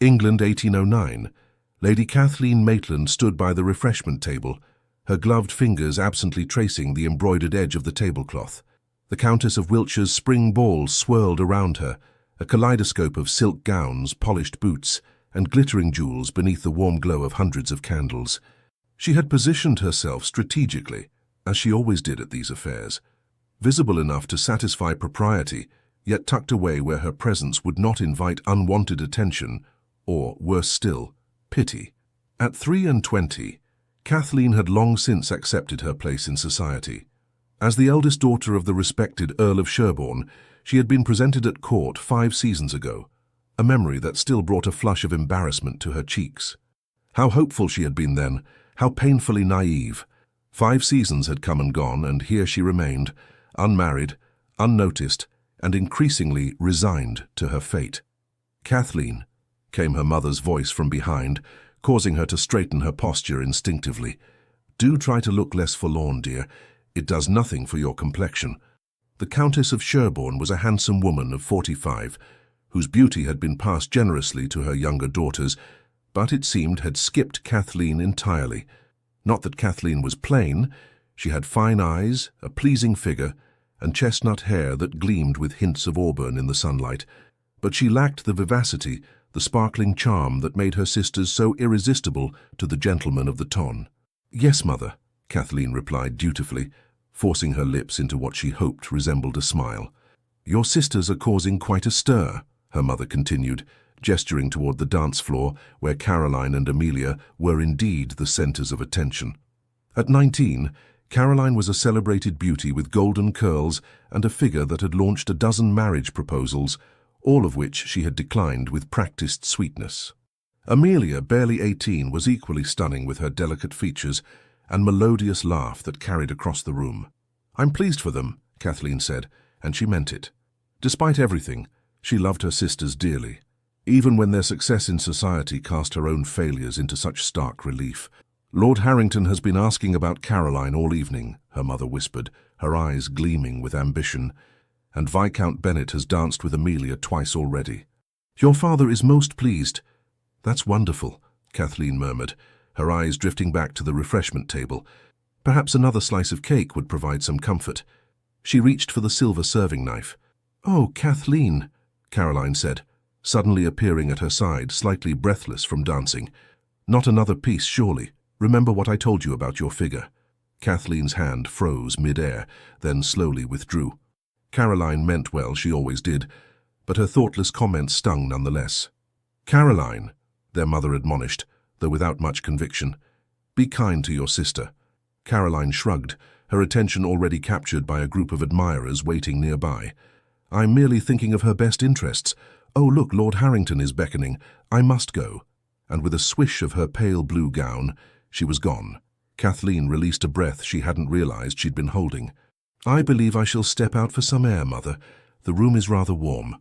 England, 1809. Lady Kathleen Maitland stood by the refreshment table, her gloved fingers absently tracing the embroidered edge of the tablecloth. The Countess of Wiltshire's spring ball swirled around her, a kaleidoscope of silk gowns, polished boots, and glittering jewels beneath the warm glow of hundreds of candles. She had positioned herself strategically, as she always did at these affairs, visible enough to satisfy propriety, yet tucked away where her presence would not invite unwanted attention, or, worse still, pity. At 23, Kathleen had long since accepted her place in society. As the eldest daughter of the respected Earl of Sherborne, she had been presented at court 5 seasons ago, a memory that still brought a flush of embarrassment to her cheeks. How hopeful she had been then, how painfully naive. 5 seasons had come and gone, and here she remained, unmarried, unnoticed, and increasingly resigned to her fate. "Kathleen," came her mother's voice from behind, causing her to straighten her posture instinctively. "Do try to look less forlorn, dear. It does nothing for your complexion." The Countess of Sherborne was a handsome woman of 45, whose beauty had been passed generously to her younger daughters, but it seemed had skipped Kathleen entirely. Not that Kathleen was plain. She had fine eyes, a pleasing figure, and chestnut hair that gleamed with hints of auburn in the sunlight, but she lacked the vivacity, the sparkling charm that made her sisters so irresistible to the gentlemen of the ton. "Yes, mother," Kathleen replied dutifully, forcing her lips into what she hoped resembled a smile. "Your sisters are causing quite a stir," her mother continued, gesturing toward the dance floor where Caroline and Amelia were indeed the centers of attention. At 19, Caroline was a celebrated beauty with golden curls and a figure that had launched a dozen marriage proposals, all of which she had declined with practiced sweetness. Amelia, barely 18, was equally stunning with her delicate features and melodious laugh that carried across the room. "I'm pleased for them," Kathleen said, and she meant it. Despite everything, she loved her sisters dearly, even when their success in society cast her own failures into such stark relief. "Lord Harrington has been asking about Caroline all evening," her mother whispered, her eyes gleaming with ambition, "and Viscount Bennet has danced with Amelia twice already." "Your father is most pleased." "That's wonderful," Kathleen murmured, her eyes drifting back to the refreshment table. Perhaps another slice of cake would provide some comfort. She reached for the silver serving knife. "Oh, Kathleen," Caroline said, suddenly appearing at her side, slightly breathless from dancing. "Not another piece, surely. Remember what I told you about your figure." Kathleen's hand froze mid-air, then slowly withdrew. Caroline meant well, she always did, but her thoughtless comments stung nonetheless. "Caroline," their mother admonished, though without much conviction, "be kind to your sister." Caroline shrugged, her attention already captured by a group of admirers waiting nearby. "I'm merely thinking of her best interests. Oh, look, Lord Harrington is beckoning. I must go." And with a swish of her pale blue gown, she was gone. Kathleen released a breath she hadn't realized she'd been holding. "I believe I shall step out for some air, Mother. The room is rather warm."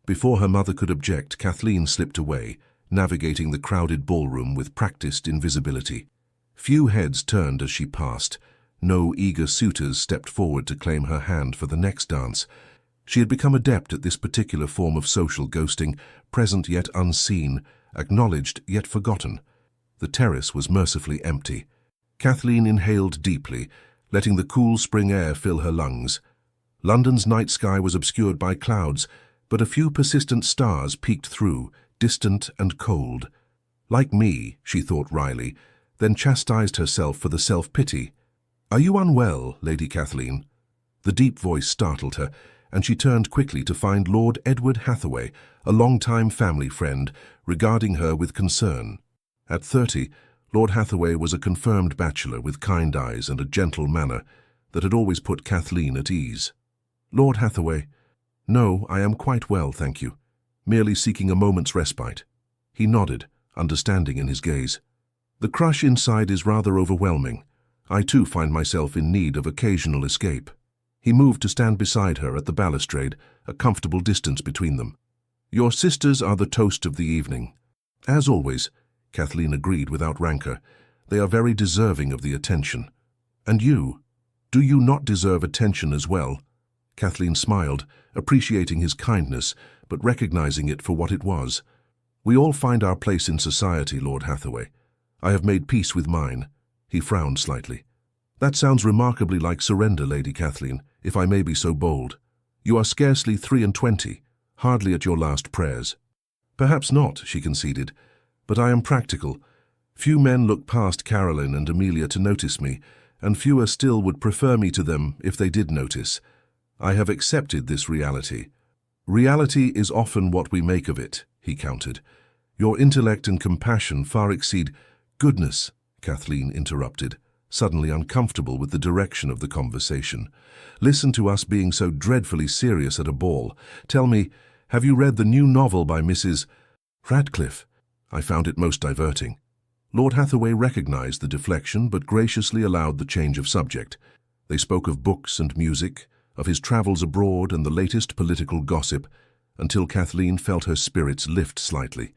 Before her mother could object, Kathleen slipped away, navigating the crowded ballroom with practiced invisibility. Few heads turned as she passed. No eager suitors stepped forward to claim her hand for the next dance. She had become adept at this particular form of social ghosting, present yet unseen, acknowledged yet forgotten. The terrace was mercifully empty. Kathleen inhaled deeply, letting the cool spring air fill her lungs. London's night sky was obscured by clouds, but a few persistent stars peeked through, distant and cold. "Like me," she thought wryly, then chastised herself for the self-pity. "Are you unwell, Lady Kathleen?" The deep voice startled her, and she turned quickly to find Lord Edward Hathaway, a long-time family friend, regarding her with concern. At 30, Lord Hathaway was a confirmed bachelor with kind eyes and a gentle manner that had always put Kathleen at ease. "Lord Hathaway, no, I am quite well, thank you. Merely seeking a moment's respite." He nodded, understanding in his gaze. "The crush inside is rather overwhelming. I too find myself in need of occasional escape." He moved to stand beside her at the balustrade, a comfortable distance between them. "Your sisters are the toast of the evening." "As always," Kathleen agreed without rancor. "They are very deserving of the attention." "And you? Do you not deserve attention as well?" Kathleen smiled, appreciating his kindness, but recognizing it for what it was. We all find our place in society, Lord Hathaway. I have made peace with mine. He frowned slightly. That sounds remarkably like surrender, Lady Kathleen, if I may be so bold. You are scarcely 23, hardly at your last prayers. Perhaps not, she conceded, but I am practical. Few men look past Caroline and Amelia to notice me, and fewer still would prefer me to them if they did notice. I have accepted this reality. Reality is often what we make of it, he countered. Your intellect and compassion far exceed— Goodness, Kathleen interrupted, suddenly uncomfortable with the direction of the conversation. Listen to us being so dreadfully serious at a ball. Tell me, have you read the new novel by Mrs. Radcliffe? I found it most diverting. Lord Hathaway recognized the deflection but graciously allowed the change of subject. They spoke of books and music, of his travels abroad and the latest political gossip, until Kathleen felt her spirits lift slightly.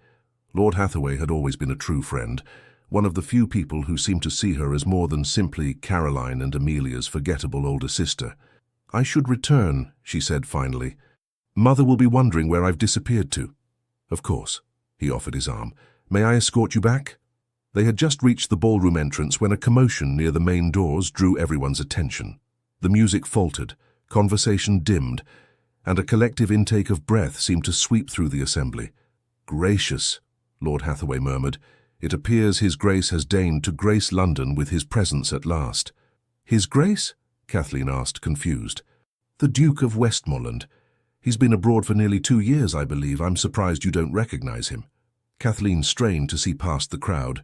Lord Hathaway had always been a true friend, one of the few people who seemed to see her as more than simply Caroline and Amelia's forgettable older sister. I should return, she said finally. Mother will be wondering where I've disappeared to. Of course. He offered his arm. May I escort you back? They had just reached the ballroom entrance when a commotion near the main doors drew everyone's attention. The music faltered, conversation dimmed, and a collective intake of breath seemed to sweep through the assembly. Gracious, Lord Hathaway murmured. It appears His Grace has deigned to grace London with his presence at last. His Grace? Kathleen asked, confused. The Duke of Westmoreland. He's been abroad for nearly 2 years, I believe. I'm surprised you don't recognize him. Kathleen strained to see past the crowd.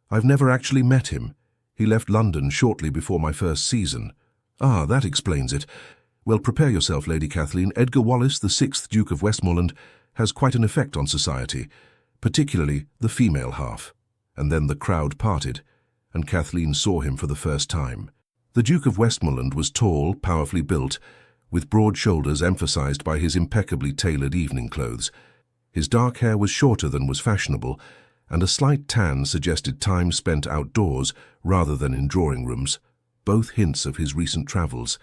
I've never actually met him. He left London shortly before my first season. Ah, that explains it. Well, prepare yourself, Lady Kathleen. Edgar Wallace, the 6th Duke of Westmoreland, has quite an effect on society, particularly the female half. And then the crowd parted, and Kathleen saw him for the first time. The Duke of Westmoreland was tall, powerfully built, with broad shoulders emphasized by his impeccably tailored evening clothes. His dark hair was shorter than was fashionable, and a slight tan suggested time spent outdoors rather than in drawing rooms, both hints of his recent travels.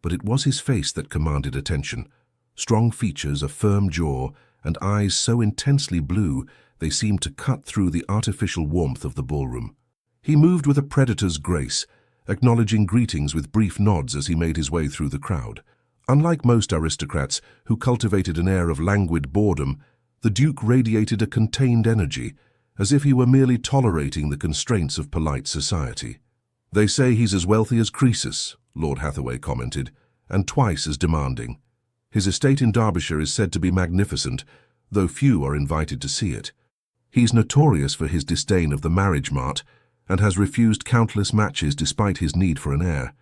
But it was his face that commanded attention. Strong features, a firm jaw, and eyes so intensely blue they seemed to cut through the artificial warmth of the ballroom. He moved with a predator's grace, acknowledging greetings with brief nods as he made his way through the crowd. Unlike most aristocrats who cultivated an air of languid boredom, the Duke radiated a contained energy, as if he were merely tolerating the constraints of polite society. They say he's as wealthy as Croesus, Lord Hathaway commented, and twice as demanding. His estate in Derbyshire is said to be magnificent, though few are invited to see it. He's notorious for his disdain of the marriage mart, and has refused countless matches despite his need for an heir.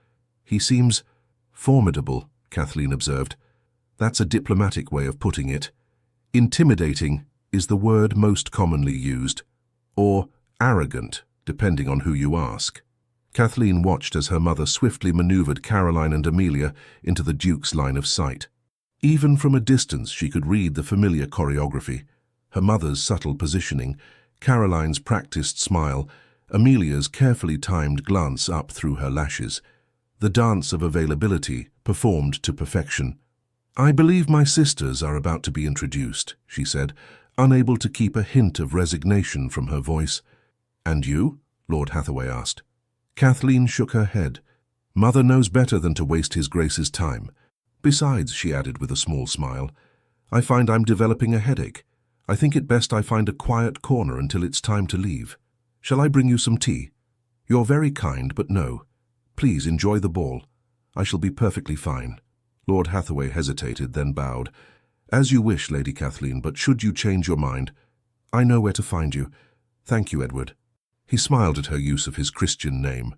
He seems formidable, Kathleen observed. That's a diplomatic way of putting it. Intimidating is the word most commonly used, or arrogant, depending on who you ask. Kathleen watched as her mother swiftly maneuvered Caroline and Amelia into the Duke's line of sight. Even from a distance she could read the familiar choreography, her mother's subtle positioning, Caroline's practiced smile, Amelia's carefully timed glance up through her lashes. The dance of availability, performed to perfection. I believe my sisters are about to be introduced, she said, unable to keep a hint of resignation from her voice. And you? Lord Hathaway asked. Kathleen shook her head. Mother knows better than to waste His Grace's time. Besides, she added with a small smile, I find I'm developing a headache. I think it best I find a quiet corner until it's time to leave. Shall I bring you some tea? You're very kind, but no. Please enjoy the ball. I shall be perfectly fine. Lord Hathaway hesitated, then bowed. As you wish, Lady Kathleen, but should you change your mind, I know where to find you. Thank you, Edward. He smiled at her use of his Christian name.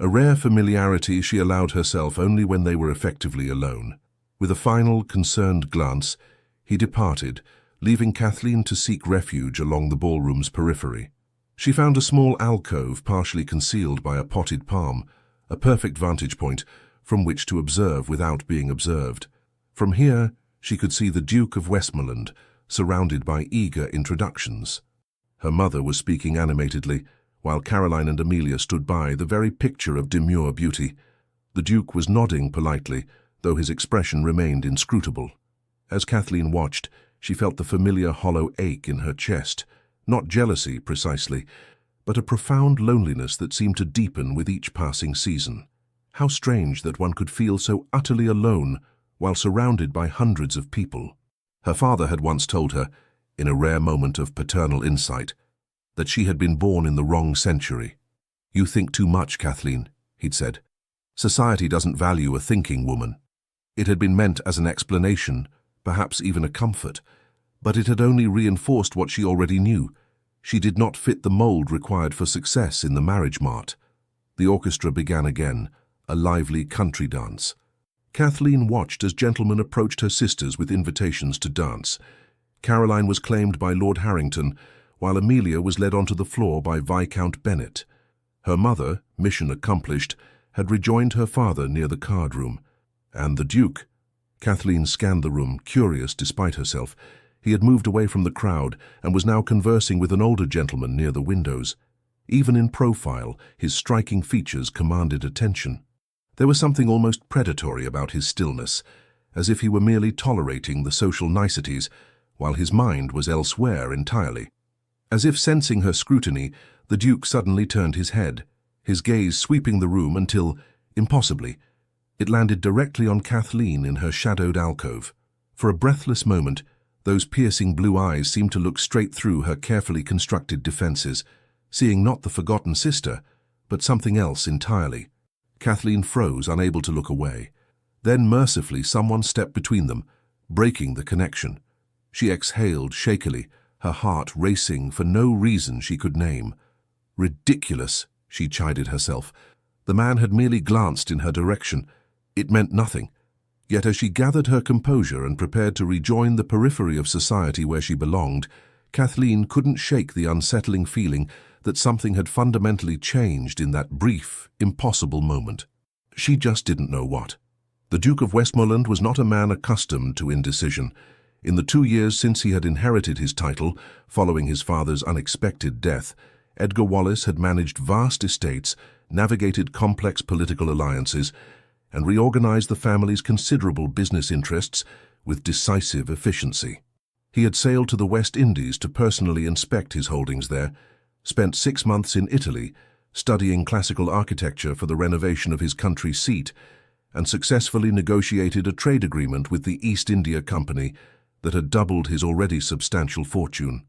A rare familiarity she allowed herself only when they were effectively alone. With a final, concerned glance, he departed, leaving Kathleen to seek refuge along the ballroom's periphery. She found a small alcove partially concealed by a potted palm, a perfect vantage point from which to observe without being observed. From here, she could see the Duke of Westmoreland, surrounded by eager introductions. Her mother was speaking animatedly, while Caroline and Amelia stood by, the very picture of demure beauty. The Duke was nodding politely, though his expression remained inscrutable. As Kathleen watched, She felt the familiar hollow ache in her chest, not jealousy precisely, but a profound loneliness that seemed to deepen with each passing season. How strange that one could feel so utterly alone while surrounded by hundreds of people. Her father had once told her, in a rare moment of paternal insight, that she had been born in the wrong century. "You think too much, Kathleen," he'd said. "Society doesn't value a thinking woman." It had been meant as an explanation, perhaps even a comfort, but it had only reinforced what she already knew. She did not fit the mold required for success in the marriage mart. The orchestra began again, a lively country dance. Kathleen watched as gentlemen approached her sisters with invitations to dance. Caroline was claimed by Lord Harrington, while Amelia was led onto the floor by Viscount Bennet. Her mother, mission accomplished, had rejoined her father near the card room. And the Duke? Kathleen scanned the room, curious despite herself. He had moved away from the crowd and was now conversing with an older gentleman near the windows. Even in profile, his striking features commanded attention. There was something almost predatory about his stillness, as if he were merely tolerating the social niceties, while his mind was elsewhere entirely. As if sensing her scrutiny, the Duke suddenly turned his head, his gaze sweeping the room until, impossibly, it landed directly on Kathleen in her shadowed alcove. For a breathless moment, those piercing blue eyes seemed to look straight through her carefully constructed defenses, seeing not the forgotten sister, but something else entirely. Kathleen froze, unable to look away. Then, mercifully, someone stepped between them, breaking the connection. She exhaled shakily, her heart racing for no reason she could name. Ridiculous, she chided herself. The man had merely glanced in her direction. It meant nothing. Yet as she gathered her composure and prepared to rejoin the periphery of society where she belonged, Kathleen couldn't shake the unsettling feeling that something had fundamentally changed in that brief, impossible moment. She just didn't know what. The Duke of Westmoreland was not a man accustomed to indecision. In the 2 years since he had inherited his title, following his father's unexpected death, Edgar Wallace had managed vast estates, navigated complex political alliances, and reorganized the family's considerable business interests with decisive efficiency. He had sailed to the West Indies to personally inspect his holdings there, spent 6 months in Italy, studying classical architecture for the renovation of his country seat, and successfully negotiated a trade agreement with the East India Company that had doubled his already substantial fortune.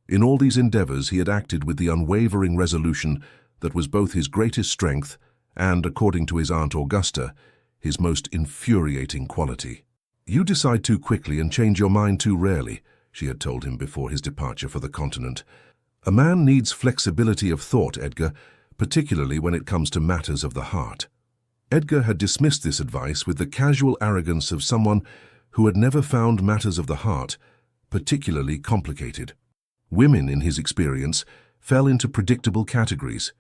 In all these endeavors he had acted with the unwavering resolution that was both his greatest strength and, according to his Aunt Augusta, his most infuriating quality. "You decide too quickly and change your mind too rarely," she had told him before his departure for the continent. "A man needs flexibility of thought, Edgar, particularly when it comes to matters of the heart." Edgar had dismissed this advice with the casual arrogance of someone who had never found matters of the heart particularly complicated. Women, in his experience, fell into predictable categories.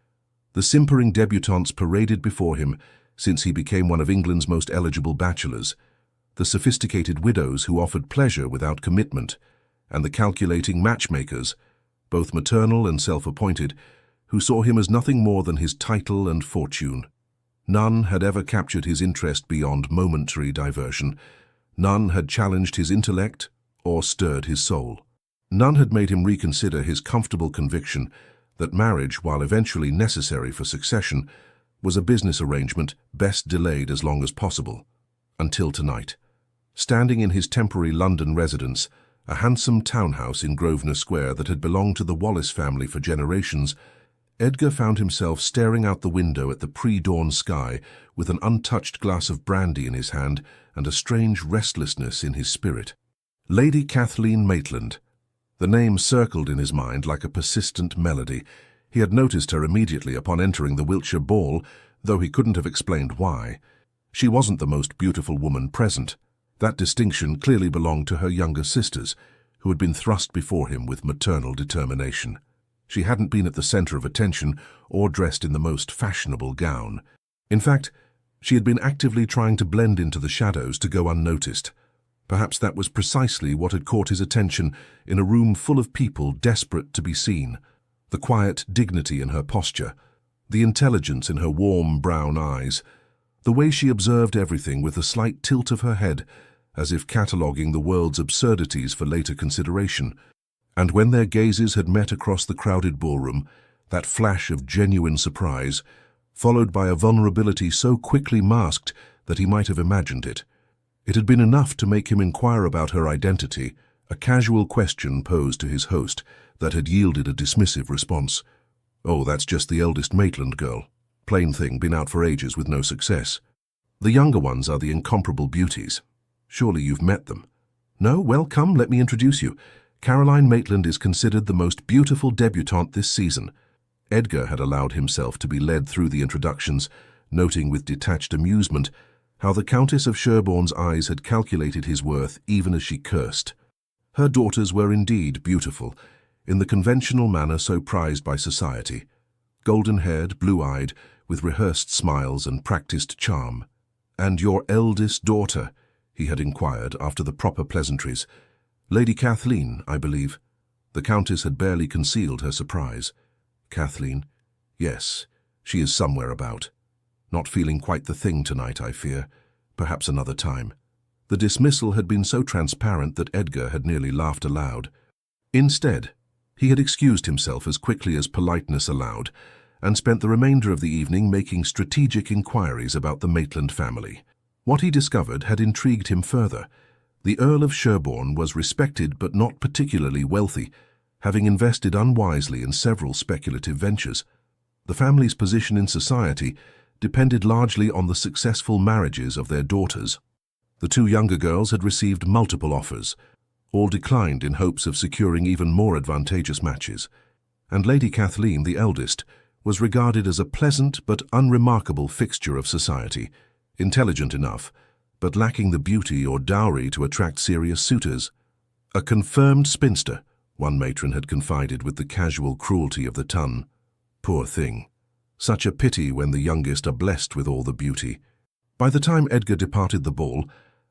The simpering debutantes paraded before him since he became one of England's most eligible bachelors, the sophisticated widows who offered pleasure without commitment, and the calculating matchmakers, both maternal and self-appointed, who saw him as nothing more than his title and fortune. None had ever captured his interest beyond momentary diversion. None had challenged his intellect or stirred his soul. None had made him reconsider his comfortable conviction that marriage, while eventually necessary for succession, was a business arrangement best delayed as long as possible. Until tonight. Standing in his temporary London residence, a handsome townhouse in Grosvenor Square that had belonged to the Wallace family for generations, Edgar found himself staring out the window at the pre-dawn sky with an untouched glass of brandy in his hand and a strange restlessness in his spirit. Lady Kathleen Maitland. The name circled in his mind like a persistent melody. He had noticed her immediately upon entering the Wiltshire ball, though he couldn't have explained why. She wasn't the most beautiful woman present. That distinction clearly belonged to her younger sisters, who had been thrust before him with maternal determination. She hadn't been at the center of attention or dressed in the most fashionable gown. In fact, she had been actively trying to blend into the shadows to go unnoticed. Perhaps that was precisely what had caught his attention in a room full of people desperate to be seen. The quiet dignity in her posture, the intelligence in her warm brown eyes, the way she observed everything with a slight tilt of her head, as if cataloguing the world's absurdities for later consideration. And when their gazes had met across the crowded ballroom, that flash of genuine surprise, followed by a vulnerability so quickly masked that he might have imagined it. It had been enough to make him inquire about her identity, a casual question posed to his host that had yielded a dismissive response. "Oh, that's just the eldest Maitland girl. Plain thing, been out for ages with no success. The younger ones are the incomparable beauties. Surely you've met them." "No? Well, come, let me introduce you. Caroline Maitland is considered the most beautiful debutante this season." Edgar had allowed himself to be led through the introductions, noting with detached amusement how the Countess of Sherborne's eyes had calculated his worth even as she cursed. Her daughters were indeed beautiful, in the conventional manner so prized by society. Golden-haired, blue-eyed, with rehearsed smiles and practiced charm. "And your eldest daughter?" he had inquired after the proper pleasantries. "Lady Kathleen, I believe." The Countess had barely concealed her surprise. "Kathleen? Yes, she is somewhere about. Not feeling quite the thing tonight, I fear. Perhaps another time." The dismissal had been so transparent that Edgar had nearly laughed aloud. Instead, he had excused himself as quickly as politeness allowed and spent the remainder of the evening making strategic inquiries about the Maitland family. What he discovered had intrigued him further. The Earl of Sherborne was respected but not particularly wealthy, having invested unwisely in several speculative ventures. The family's position in society depended largely on the successful marriages of their daughters. The two younger girls had received multiple offers, all declined in hopes of securing even more advantageous matches, and Lady Kathleen, the eldest, was regarded as a pleasant but unremarkable fixture of society, intelligent enough, but lacking the beauty or dowry to attract serious suitors. "A confirmed spinster," one matron had confided with the casual cruelty of the ton. Poor thing. Such a pity when the youngest are blessed with all the beauty. By the time Edgar departed the ball,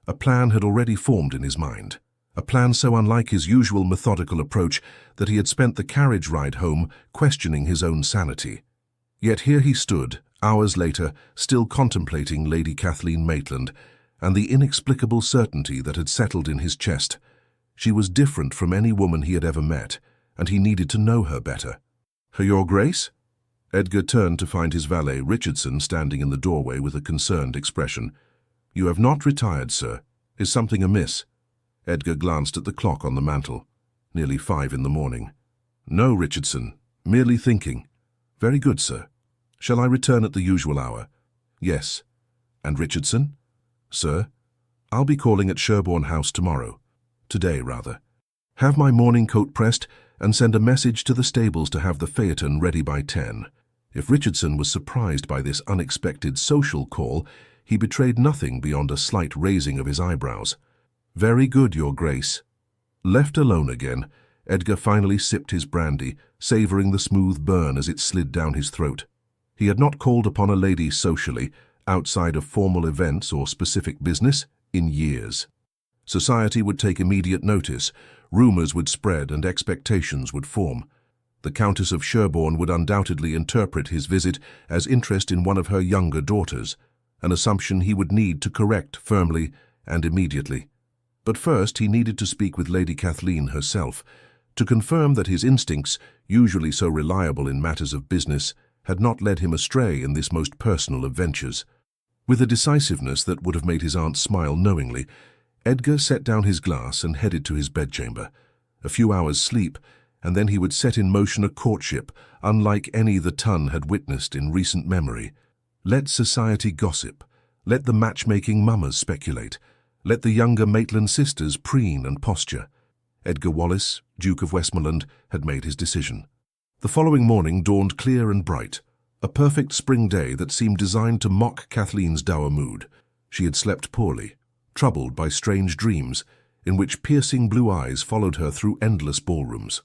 a plan had already formed in his mind. A plan so unlike his usual methodical approach that he had spent the carriage ride home questioning his own sanity. Yet here he stood, hours later, still contemplating Lady Kathleen Maitland, and the inexplicable certainty that had settled in his chest. She was different from any woman he had ever met, and he needed to know her better. "Your Grace?" Edgar turned to find his valet, Richardson, standing in the doorway with a concerned expression. "You have not retired, sir. Is something amiss?" Edgar glanced at the clock on the mantel. Nearly 5 in the morning. "No, Richardson. Merely thinking." "Very good, sir. Shall I return at the usual hour?" "Yes." "And Richardson?" "Sir?" "I'll be calling at Sherborne House tomorrow. Today, rather. Have my morning coat pressed and send a message to the stables to have the phaeton ready by 10. If Richardson was surprised by this unexpected social call, he betrayed nothing beyond a slight raising of his eyebrows. "Very good, Your Grace." Left alone again, Edgar finally sipped his brandy, savouring the smooth burn as it slid down his throat. He had not called upon a lady socially, outside of formal events or specific business, in years. Society would take immediate notice, rumours would spread and expectations would form. The Countess of Sherborne would undoubtedly interpret his visit as interest in one of her younger daughters, an assumption he would need to correct firmly and immediately. But first he needed to speak with Lady Kathleen herself, to confirm that his instincts, usually so reliable in matters of business, had not led him astray in this most personal of ventures. With a decisiveness that would have made his aunt smile knowingly, Edgar set down his glass and headed to his bedchamber. A few hours' sleep, and then he would set in motion a courtship unlike any the ton had witnessed in recent memory. Let society gossip. Let the matchmaking mummers speculate. Let the younger Maitland sisters preen and posture. Edgar Wallace, Duke of Westmoreland, had made his decision. The following morning dawned clear and bright, a perfect spring day that seemed designed to mock Kathleen's dour mood. She had slept poorly, troubled by strange dreams, in which piercing blue eyes followed her through endless ballrooms.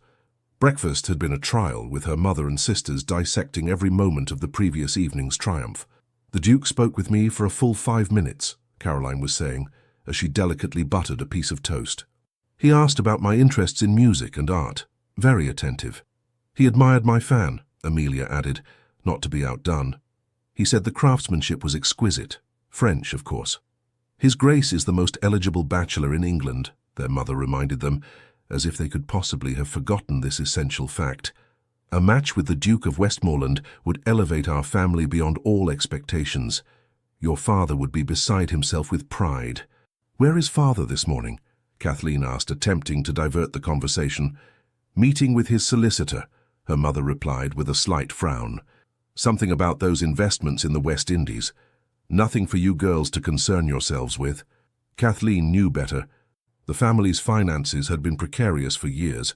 Breakfast had been a trial, with her mother and sisters dissecting every moment of the previous evening's triumph. "The Duke spoke with me for a full 5 minutes," Caroline was saying, as she delicately buttered a piece of toast. "He asked about my interests in music and art. Very attentive. He admired my fan," Amelia added, not to be outdone. "He said the craftsmanship was exquisite. French, of course." "His Grace is the most eligible bachelor in England," their mother reminded them, as if they could possibly have forgotten this essential fact. "A match with the Duke of Westmoreland would elevate our family beyond all expectations. Your father would be beside himself with pride." "Where is father this morning?" Kathleen asked, attempting to divert the conversation. "Meeting with his solicitor," her mother replied with a slight frown. "Something about those investments in the West Indies. Nothing for you girls to concern yourselves with." Kathleen knew better. The family's finances had been precarious for years,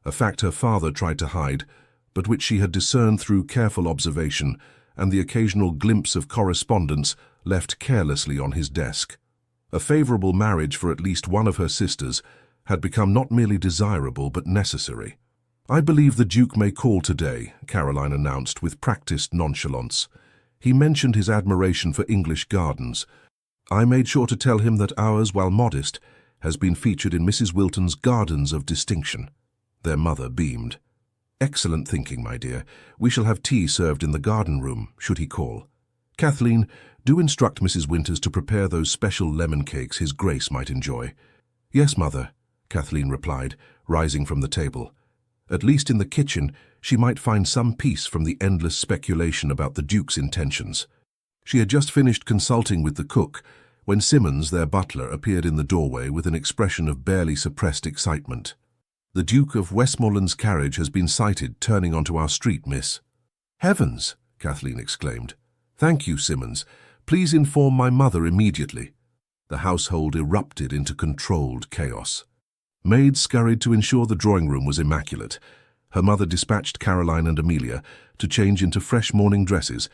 a fact her father tried to hide, but which she had discerned through careful observation and the occasional glimpse of correspondence left carelessly on his desk. A favorable marriage for at least one of her sisters had become not merely desirable but necessary. "I believe the Duke may call today," Caroline announced with practiced nonchalance. "He mentioned his admiration for English gardens. I made sure to tell him that ours, while modest, has been featured in Mrs. Wilton's Gardens of Distinction." Their mother beamed. "Excellent thinking, my dear. We shall have tea served in the garden room, should he call. Kathleen, do instruct Mrs. Winters to prepare those special lemon cakes His Grace might enjoy." "Yes, mother," Kathleen replied, rising from the table. At least in the kitchen, she might find some peace from the endless speculation about the Duke's intentions. She had just finished consulting with the cook when Simmons, their butler, appeared in the doorway with an expression of barely suppressed excitement. "The Duke of Westmoreland's carriage has been sighted turning onto our street, miss." "Heavens!" Kathleen exclaimed. "Thank you, Simmons. Please inform my mother immediately." The household erupted into controlled chaos. Maids scurried to ensure the drawing room was immaculate. Her mother dispatched Caroline and Amelia to change into fresh morning dresses,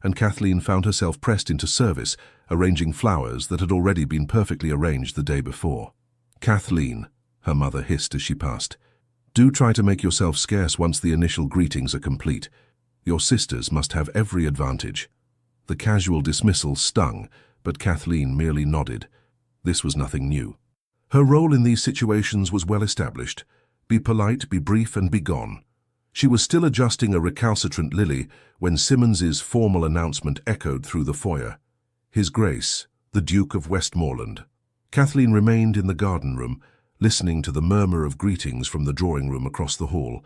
and Kathleen found herself pressed into service, arranging flowers that had already been perfectly arranged the day before. "Kathleen," her mother hissed as she passed, "do try to make yourself scarce once the initial greetings are complete. Your sisters must have every advantage." The casual dismissal stung, but Kathleen merely nodded. This was nothing new. Her role in these situations was well established. Be polite, be brief, and be gone. She was still adjusting a recalcitrant Lily when Simmons's formal announcement echoed through the foyer. "His Grace, the Duke of Westmoreland." Kathleen remained in the garden room, listening to the murmur of greetings from the drawing room across the hall.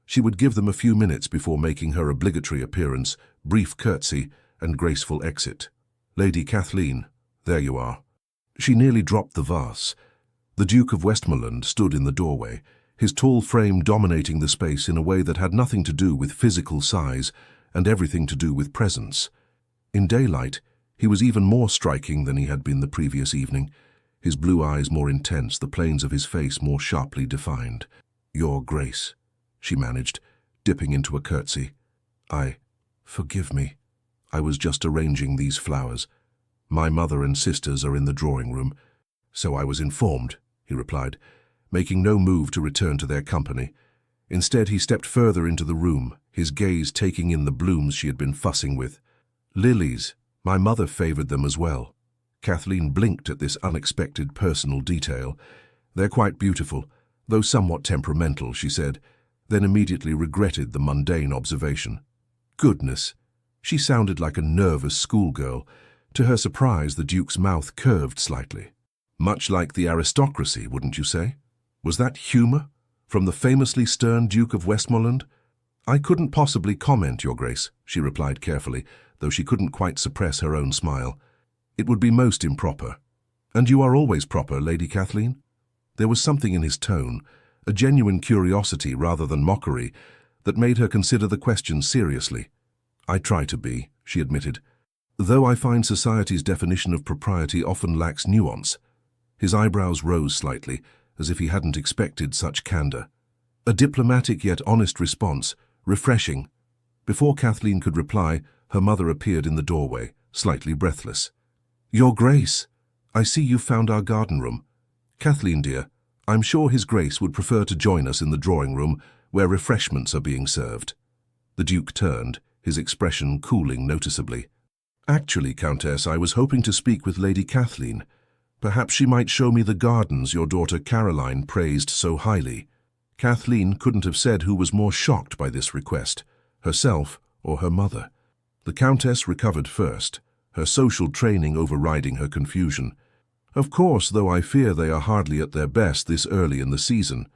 She would give them a few minutes before making her obligatory appearance, brief curtsy, and graceful exit. "Lady Kathleen, there you are." She nearly dropped the vase. The Duke of Westmoreland stood in the doorway, his tall frame dominating the space in a way that had nothing to do with physical size and everything to do with presence. In daylight, he was even more striking than he had been the previous evening, his blue eyes more intense, the planes of his face more sharply defined. "Your Grace," she managed, dipping into a curtsy. Forgive me. I was just arranging these flowers. My mother and sisters are in the drawing room." "So I was informed," he replied, making no move to return to their company. Instead, he stepped further into the room, his gaze taking in the blooms she had been fussing with. "Lilies. My mother favored them as well." Kathleen blinked at this unexpected personal detail. "They're quite beautiful, though somewhat temperamental," she said, then immediately regretted the mundane observation. Goodness! She sounded like a nervous schoolgirl. To her surprise, the Duke's mouth curved slightly. "Much like the aristocracy, wouldn't you say? Was that humour? From the famously stern Duke of Westmoreland?" "I couldn't possibly comment, Your Grace," she replied carefully, though she couldn't quite suppress her own smile. "It would be most improper." "And you are always proper, Lady Kathleen?" There was something in his tone, a genuine curiosity rather than mockery, that made her consider the question seriously. "I try to be," she admitted, "though I find society's definition of propriety often lacks nuance." His eyebrows rose slightly, as if he hadn't expected such candor. A diplomatic yet honest response, refreshing. Before Kathleen could reply, her mother appeared in the doorway, slightly breathless. "Your Grace, I see you've found our garden room. Kathleen, dear, I'm sure His Grace would prefer to join us in the drawing room, where refreshments are being served." The Duke turned, his expression cooling noticeably. "Actually, Countess, I was hoping to speak with Lady Kathleen. Perhaps she might show me the gardens your daughter Caroline praised so highly." Kathleen couldn't have said who was more shocked by this request, herself or her mother. The Countess recovered first, her social training overriding her confusion. Of course, though I fear they are hardly at their best this early in the season.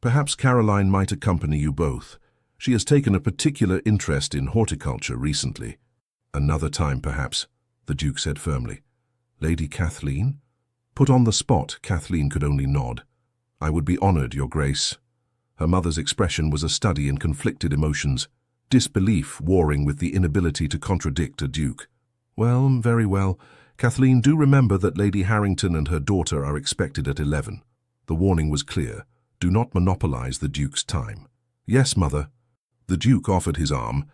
Perhaps Caroline might accompany you both. She has taken a particular interest in horticulture recently. Another time, perhaps, the Duke said firmly. Lady Kathleen? Put on the spot, Kathleen could only nod. I would be honoured, Your Grace. Her mother's expression was a study in conflicted emotions, disbelief warring with the inability to contradict a duke. Well, very well. Kathleen, do remember that Lady Harrington and her daughter are expected at 11. The warning was clear. Do not monopolise the Duke's time. Yes, Mother. The Duke offered his arm,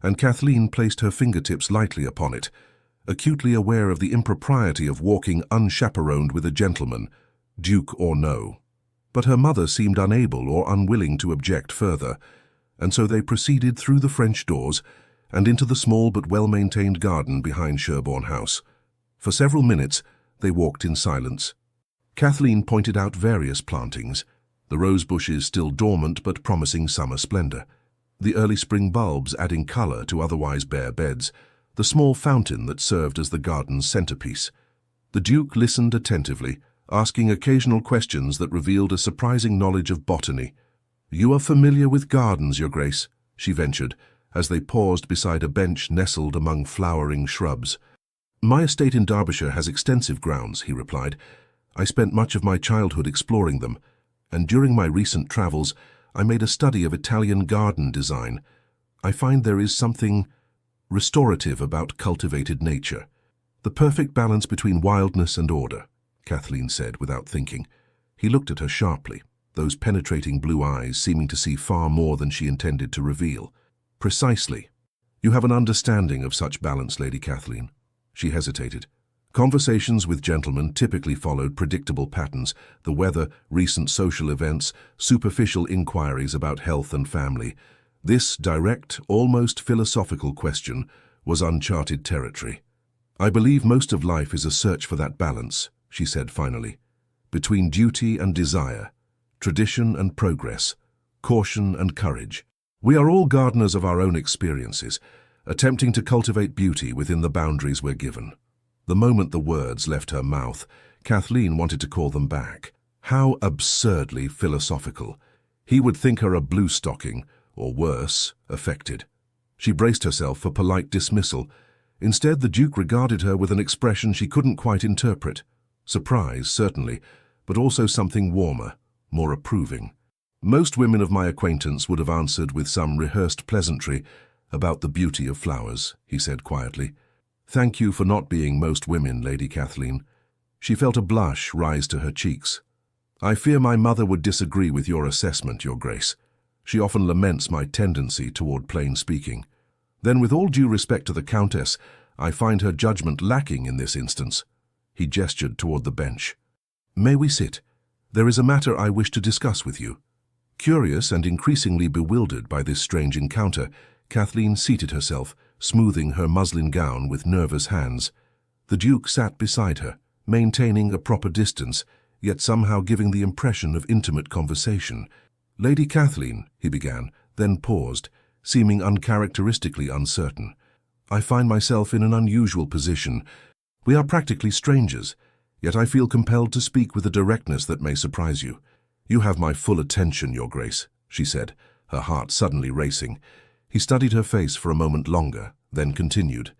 and Kathleen placed her fingertips lightly upon it, acutely aware of the impropriety of walking unchaperoned with a gentleman, Duke or no. But her mother seemed unable or unwilling to object further, and so they proceeded through the French doors and into the small but well-maintained garden behind Sherborne House. For several minutes they walked in silence. Kathleen pointed out various plantings, the rose bushes still dormant but promising summer splendour, the early spring bulbs adding colour to otherwise bare beds, the small fountain that served as the garden's centrepiece. The Duke listened attentively, asking occasional questions that revealed a surprising knowledge of botany. You are familiar with gardens, Your Grace, she ventured, as they paused beside a bench nestled among flowering shrubs. My estate in Derbyshire has extensive grounds, he replied. I spent much of my childhood exploring them, and during my recent travels I made a study of Italian garden design. I find there is something restorative about cultivated nature. The perfect balance between wildness and order, Kathleen said without thinking. He looked at her sharply, those penetrating blue eyes seeming to see far more than she intended to reveal. Precisely. You have an understanding of such balance, Lady Kathleen. She hesitated. Conversations with gentlemen typically followed predictable patterns: the weather, recent social events, superficial inquiries about health and family. This direct, almost philosophical question was uncharted territory. I believe most of life is a search for that balance, she said finally, between duty and desire, tradition and progress, caution and courage. We are all gardeners of our own experiences, attempting to cultivate beauty within the boundaries we're given. The moment the words left her mouth, Kathleen wanted to call them back. How absurdly philosophical. He would think her a blue-stocking, or worse, affected. She braced herself for polite dismissal. Instead, the Duke regarded her with an expression she couldn't quite interpret. Surprise, certainly, but also something warmer, more approving. Most women of my acquaintance would have answered with some rehearsed pleasantry about the beauty of flowers, he said quietly. Thank you for not being most women, Lady Kathleen. She felt a blush rise to her cheeks. I fear my mother would disagree with your assessment, Your Grace. She often laments my tendency toward plain speaking. Then, with all due respect to the Countess, I find her judgment lacking in this instance. He gestured toward the bench. May we sit? There is a matter I wish to discuss with you. Curious and increasingly bewildered by this strange encounter, Kathleen seated herself, smoothing her muslin gown with nervous hands. The Duke sat beside her, maintaining a proper distance, yet somehow giving the impression of intimate conversation. Lady Kathleen, he began, then paused, seeming uncharacteristically uncertain. I find myself in an unusual position. We are practically strangers, yet I feel compelled to speak with a directness that may surprise you. You have my full attention, Your Grace, she said, her heart suddenly racing. He studied her face for a moment longer, then continued.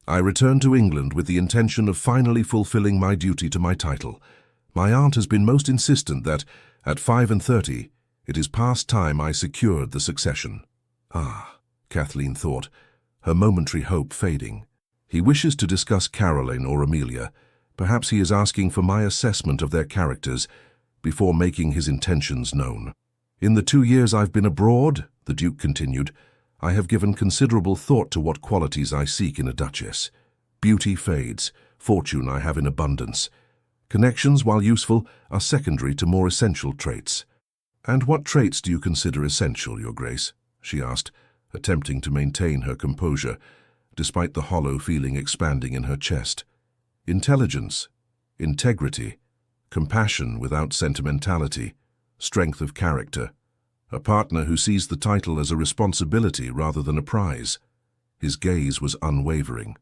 I returned to England with the intention of finally fulfilling my duty to my title. My aunt has been most insistent that, at 35, it is past time I secured the succession. Ah, Kathleen thought, her momentary hope fading. He wishes to discuss Caroline or Amelia. Perhaps he is asking for my assessment of their characters before making his intentions known. In the 2 years I've been abroad, the Duke continued, I have given considerable thought to what qualities I seek in a duchess. Beauty fades, fortune I have in abundance. Connections, while useful, are secondary to more essential traits. And what traits do you consider essential, Your Grace? She asked, attempting to maintain her composure, despite the hollow feeling expanding in her chest. Intelligence, integrity, compassion without sentimentality, strength of character, a partner who sees the title as a responsibility rather than a prize. His gaze was unwavering.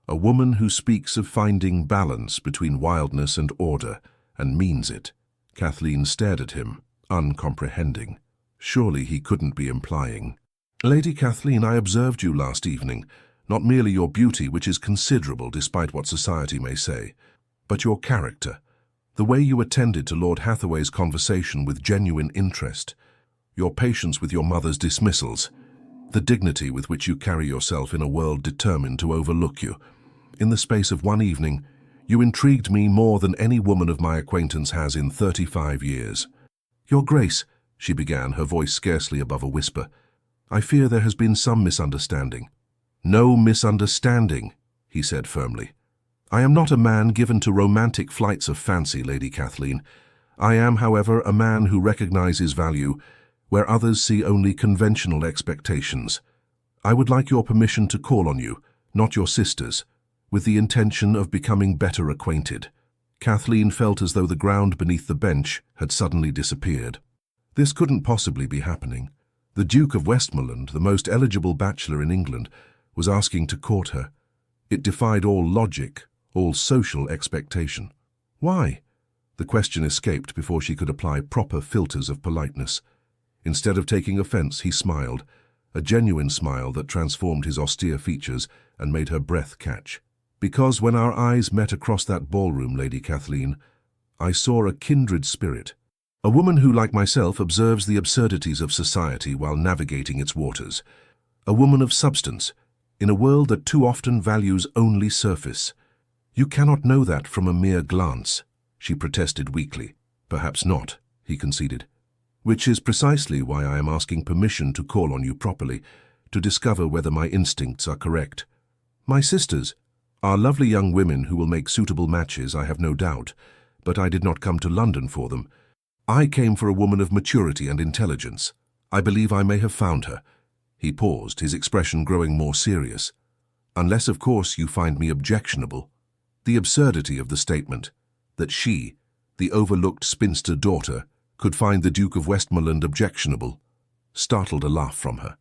A woman who speaks of finding balance between wildness and order, and means it. Kathleen stared at him, uncomprehending. Surely he couldn't be implying. Lady Kathleen, I observed you last evening, not merely your beauty, which is considerable despite what society may say, but your character. The way you attended to Lord Hathaway's conversation with genuine interest, your patience with your mother's dismissals, the dignity with which you carry yourself in a world determined to overlook you. In the space of one evening, you intrigued me more than any woman of my acquaintance has in 35 years. Your Grace, she began, her voice scarcely above a whisper, I fear there has been some misunderstanding. No misunderstanding, he said firmly. I am not a man given to romantic flights of fancy, Lady Kathleen. I am, however, a man who recognizes value where others see only conventional expectations. I would like your permission to call on you, not your sister's, with the intention of becoming better acquainted. Kathleen felt as though the ground beneath the bench had suddenly disappeared. This couldn't possibly be happening. The Duke of Westmoreland, the most eligible bachelor in England, was asking to court her. It defied all logic, all social expectation. Why? The question escaped before she could apply proper filters of politeness. Instead of taking offense, he smiled, a genuine smile that transformed his austere features and made her breath catch. Because when our eyes met across that ballroom, Lady Kathleen, I saw a kindred spirit. A woman who, like myself, observes the absurdities of society while navigating its waters. A woman of substance, in a world that too often values only surface. You cannot know that from a mere glance, she protested weakly. Perhaps not, he conceded. Which is precisely why I am asking permission to call on you properly, to discover whether my instincts are correct. My sisters are lovely young women who will make suitable matches, I have no doubt, but I did not come to London for them. I came for a woman of maturity and intelligence. I believe I may have found her. He paused, his expression growing more serious. Unless, of course, you find me objectionable. The absurdity of the statement, that she, the overlooked spinster daughter, could find the Duke of Westmoreland objectionable, startled a laugh from her.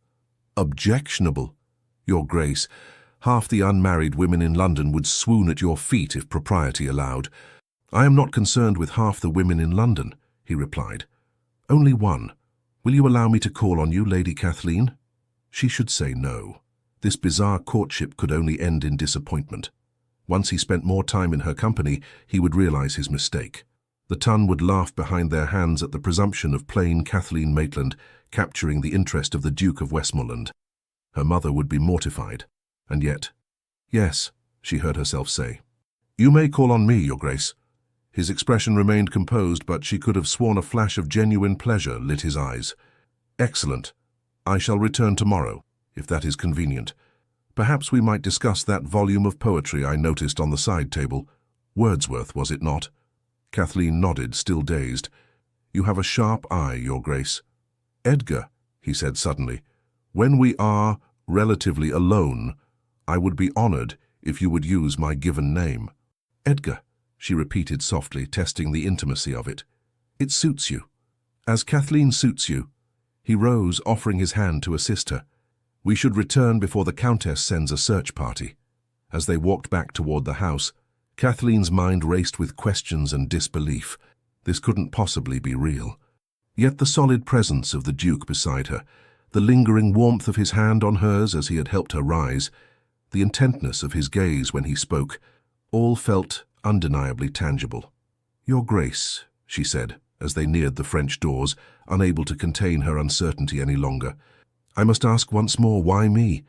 Objectionable? Your Grace, half the unmarried women in London would swoon at your feet if propriety allowed. I am not concerned with half the women in London, he replied. Only one. Will you allow me to call on you, Lady Kathleen? She should say no. This bizarre courtship could only end in disappointment. Once he spent more time in her company, he would realize his mistake. The ton would laugh behind their hands at the presumption of plain Kathleen Maitland capturing the interest of the Duke of Westmoreland. Her mother would be mortified. And yet, yes, she heard herself say. You may call on me, Your Grace. His expression remained composed, but she could have sworn a flash of genuine pleasure lit his eyes. Excellent. I shall return tomorrow, if that is convenient. Perhaps we might discuss that volume of poetry I noticed on the side table. Wordsworth, was it not? Kathleen nodded, still dazed. You have a sharp eye, Your Grace. Edgar, he said suddenly, when we are relatively alone, I would be honored if you would use my given name. Edgar, she repeated softly, testing the intimacy of it. It suits you. As Kathleen suits you. He rose, offering his hand to assist her. We should return before the Countess sends a search party. As they walked back toward the house, Kathleen's mind raced with questions and disbelief. This couldn't possibly be real. Yet the solid presence of the Duke beside her, the lingering warmth of his hand on hers as he had helped her rise, the intentness of his gaze when he spoke, all felt undeniably tangible. Your Grace, she said, as they neared the French doors, unable to contain her uncertainty any longer, I must ask once more, why me?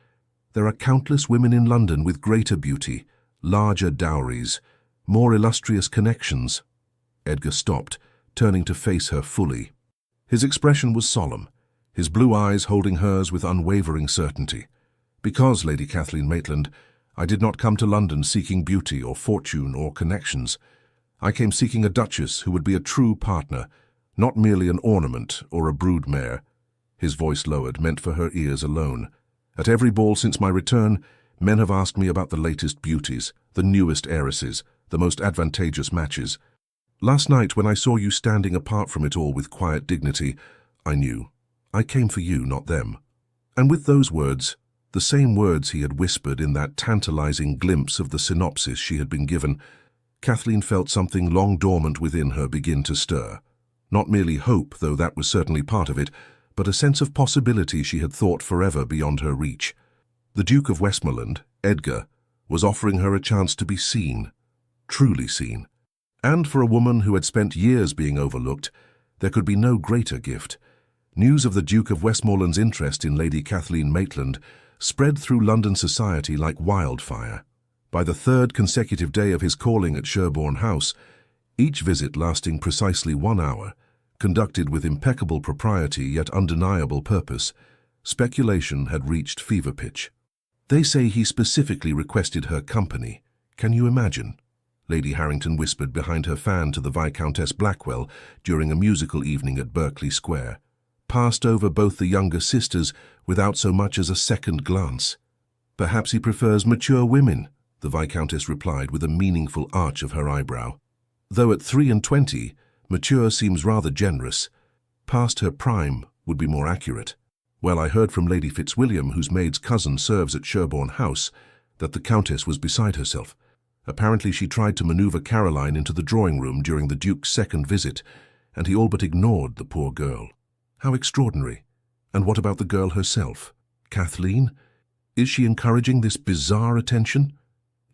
There are countless women in London with greater beauty, larger dowries, more illustrious connections. Edgar stopped, turning to face her fully. His expression was solemn, his blue eyes holding hers with unwavering certainty. Because, Lady Kathleen Maitland, I did not come to London seeking beauty or fortune or connections. I came seeking a duchess who would be a true partner, not merely an ornament or a broodmare. His voice lowered, meant for her ears alone. At every ball since my return, men have asked me about the latest beauties, the newest heiresses, the most advantageous matches. Last night, when I saw you standing apart from it all with quiet dignity, I knew. I came for you, not them. And with those words, The same words he had whispered in that tantalizing glimpse of the synopsis she had been given. Kathleen felt something long dormant within her begin to stir. Not merely hope, though that was certainly part of it, but a sense of possibility she had thought forever beyond her reach. The Duke of Westmoreland, Edgar, was offering her a chance to be seen, truly seen. And for a woman who had spent years being overlooked, there could be no greater gift. News of the Duke of Westmoreland's interest in Lady Kathleen Maitland spread through London society like wildfire. By the third consecutive day of his calling at Sherborne House, each visit lasting precisely 1 hour, conducted with impeccable propriety yet undeniable purpose, speculation had reached fever pitch. They say he specifically requested her company. Can you imagine? Lady Harrington whispered behind her fan to the Viscountess Blackwell during a musical evening at Berkeley Square. Passed over both the younger sisters without so much as a second glance. Perhaps he prefers mature women, the Viscountess replied with a meaningful arch of her eyebrow. Though at 23, mature seems rather generous. Past her prime would be more accurate. Well, I heard from Lady Fitzwilliam, whose maid's cousin serves at Sherborne House, that the Countess was beside herself. Apparently she tried to maneuver Caroline into the drawing-room during the Duke's second visit, and he all but ignored the poor girl. How extraordinary. And what about the girl herself? Kathleen? Is she encouraging this bizarre attention?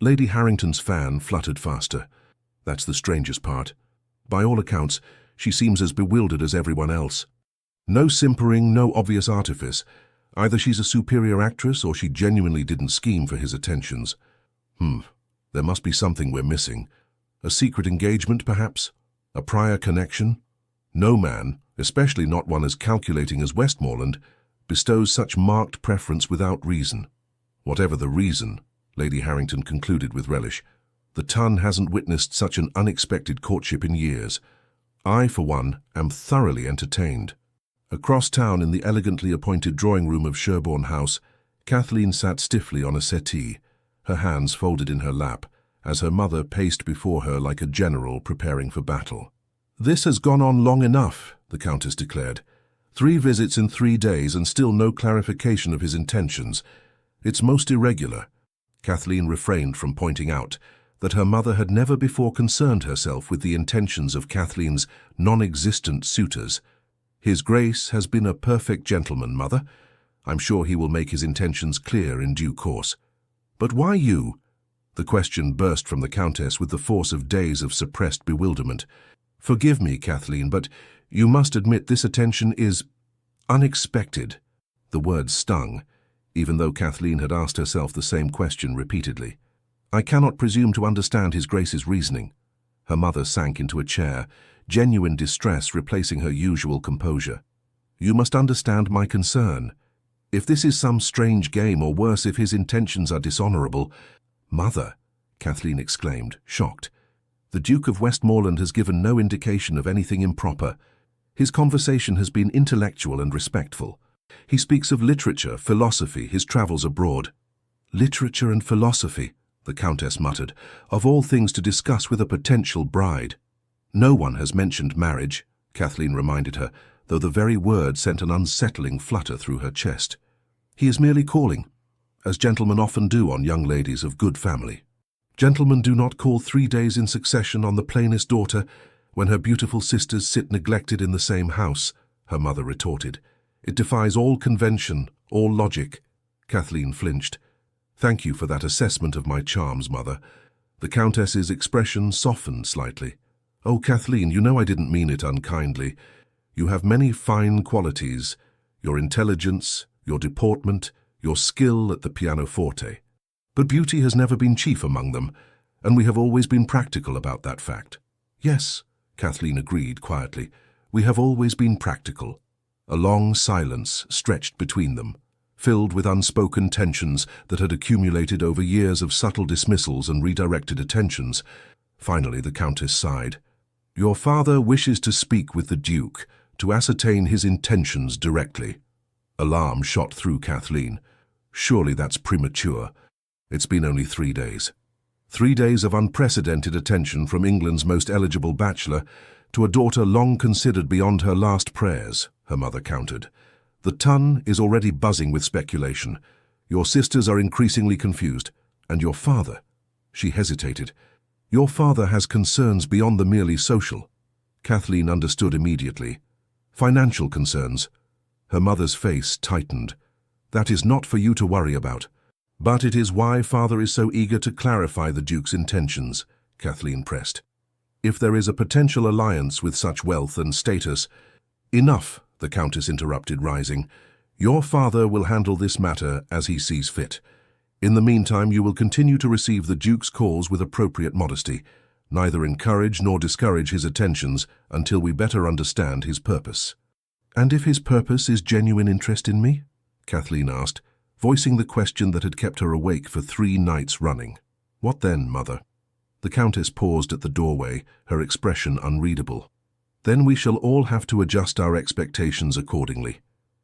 Lady Harrington's fan fluttered faster. That's the strangest part. By all accounts, she seems as bewildered as everyone else. No simpering, no obvious artifice. Either she's a superior actress or she genuinely didn't scheme for his attentions. There must be something we're missing. A secret engagement, perhaps? A prior connection? No man, especially not one as calculating as Westmoreland, bestows such marked preference without reason. Whatever the reason, Lady Harrington concluded with relish, the Ton hasn't witnessed such an unexpected courtship in years. I, for one, am thoroughly entertained. Across town in the elegantly appointed drawing-room of Sherborne House, Kathleen sat stiffly on a settee, her hands folded in her lap, as her mother paced before her like a general preparing for battle. "This has gone on long enough," the Countess declared. 3 visits in 3 days and still no clarification of his intentions. It's most irregular. Kathleen refrained from pointing out that her mother had never before concerned herself with the intentions of Kathleen's non-existent suitors. "His Grace has been a perfect gentleman, Mother. I'm sure he will make his intentions clear in due course." "But why you?" The question burst from the Countess with the force of days of suppressed bewilderment. "Forgive me, Kathleen, but you must admit this attention is unexpected." The words stung, even though Kathleen had asked herself the same question repeatedly. "I cannot presume to understand His Grace's reasoning." Her mother sank into a chair, genuine distress replacing her usual composure. "You must understand my concern. If this is some strange game, or worse, if his intentions are dishonorable—" "Mother," Kathleen exclaimed, shocked. "The Duke of Westmoreland has given no indication of anything improper. His conversation has been intellectual and respectful. He speaks of literature, philosophy, his travels abroad." "Literature and philosophy," the Countess muttered, "of all things to discuss with a potential bride." "No one has mentioned marriage," Kathleen reminded her, though the very word sent an unsettling flutter through her chest. "He is merely calling, as gentlemen often do on young ladies of good family." "Gentlemen do not call 3 days in succession on the plainest daughter when her beautiful sisters sit neglected in the same house," her mother retorted. "It defies all convention, all logic." Kathleen flinched. "Thank you for that assessment of my charms, Mother." The Countess's expression softened slightly. "Oh, Kathleen, you know I didn't mean it unkindly. You have many fine qualities, your intelligence, your deportment, your skill at the pianoforte. But beauty has never been chief among them, and we have always been practical about that fact." "Yes," Kathleen agreed quietly, "we have always been practical." A long silence stretched between them, filled with unspoken tensions that had accumulated over years of subtle dismissals and redirected attentions. Finally, the Countess sighed. "Your father wishes to speak with the Duke, to ascertain his intentions directly." Alarm shot through Kathleen. Surely that's premature. It's been only 3 days. 3 days of unprecedented attention from England's most eligible bachelor to a daughter long considered beyond her last prayers, her mother countered. "The Ton is already buzzing with speculation. Your sisters are increasingly confused. And your father? She hesitated. Your father has concerns beyond the merely social. Kathleen understood immediately. Financial concerns. Her mother's face tightened. That is not for you to worry about. But it is why father is so eager to clarify the Duke's intentions, Kathleen pressed. If there is a potential alliance with such wealth and status— Enough, the Countess interrupted, rising. Your father will handle this matter as he sees fit. In the meantime, you will continue to receive the Duke's calls with appropriate modesty, neither encourage nor discourage his attentions until we better understand his purpose. And if his purpose is genuine interest in me? Kathleen asked, voicing the question that had kept her awake for 3 nights running. What then, mother? The Countess paused at the doorway, her expression unreadable. Then we shall all have to adjust our expectations accordingly.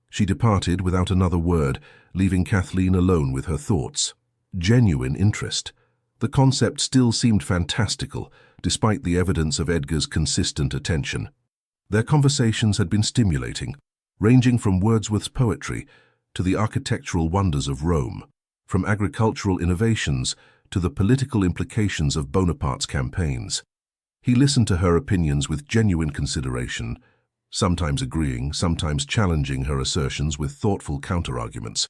She departed without another word, leaving Kathleen alone with her thoughts. Genuine interest. The concept still seemed fantastical, despite the evidence of Edgar's consistent attention. Their conversations had been stimulating, ranging from Wordsworth's poetry to the architectural wonders of Rome, from agricultural innovations to the political implications of Bonaparte's campaigns. He listened to her opinions with genuine consideration, sometimes agreeing, sometimes challenging her assertions with thoughtful counter-arguments.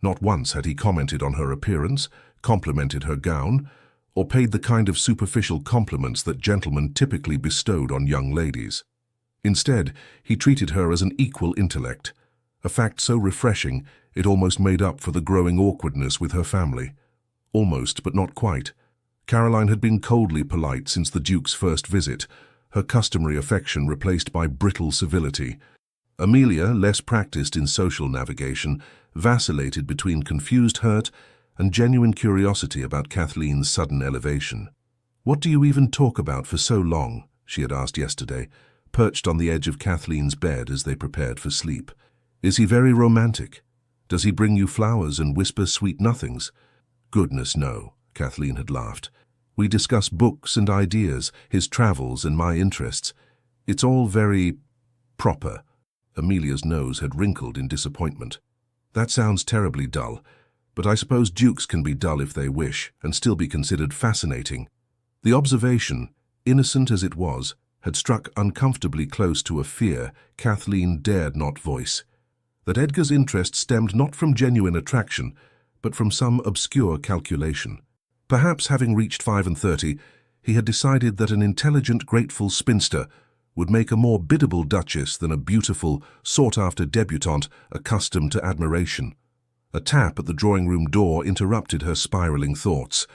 Not once had he commented on her appearance, complimented her gown, or paid the kind of superficial compliments that gentlemen typically bestowed on young ladies. Instead, he treated her as an equal intellect, a fact so refreshing it almost made up for the growing awkwardness with her family. Almost, but not quite. Caroline had been coldly polite since the Duke's first visit, her customary affection replaced by brittle civility. Amelia, less practiced in social navigation, vacillated between confused hurt and genuine curiosity about Kathleen's sudden elevation. "What do you even talk about for so long?" she had asked yesterday, perched on the edge of Kathleen's bed as they prepared for sleep. "Is he very romantic? Does he bring you flowers and whisper sweet nothings?" "Goodness, no," Kathleen had laughed. "We discuss books and ideas, his travels and my interests. It's all very proper." Amelia's nose had wrinkled in disappointment. "That sounds terribly dull, but I suppose dukes can be dull if they wish and still be considered fascinating." The observation, innocent as it was, had struck uncomfortably close to a fear Kathleen dared not voice. That Edgar's interest stemmed not from genuine attraction, but from some obscure calculation. Perhaps having reached 35, he had decided that an intelligent, grateful spinster would make a more biddable duchess than a beautiful, sought-after debutante accustomed to admiration. A tap at the drawing-room door interrupted her spiraling thoughts.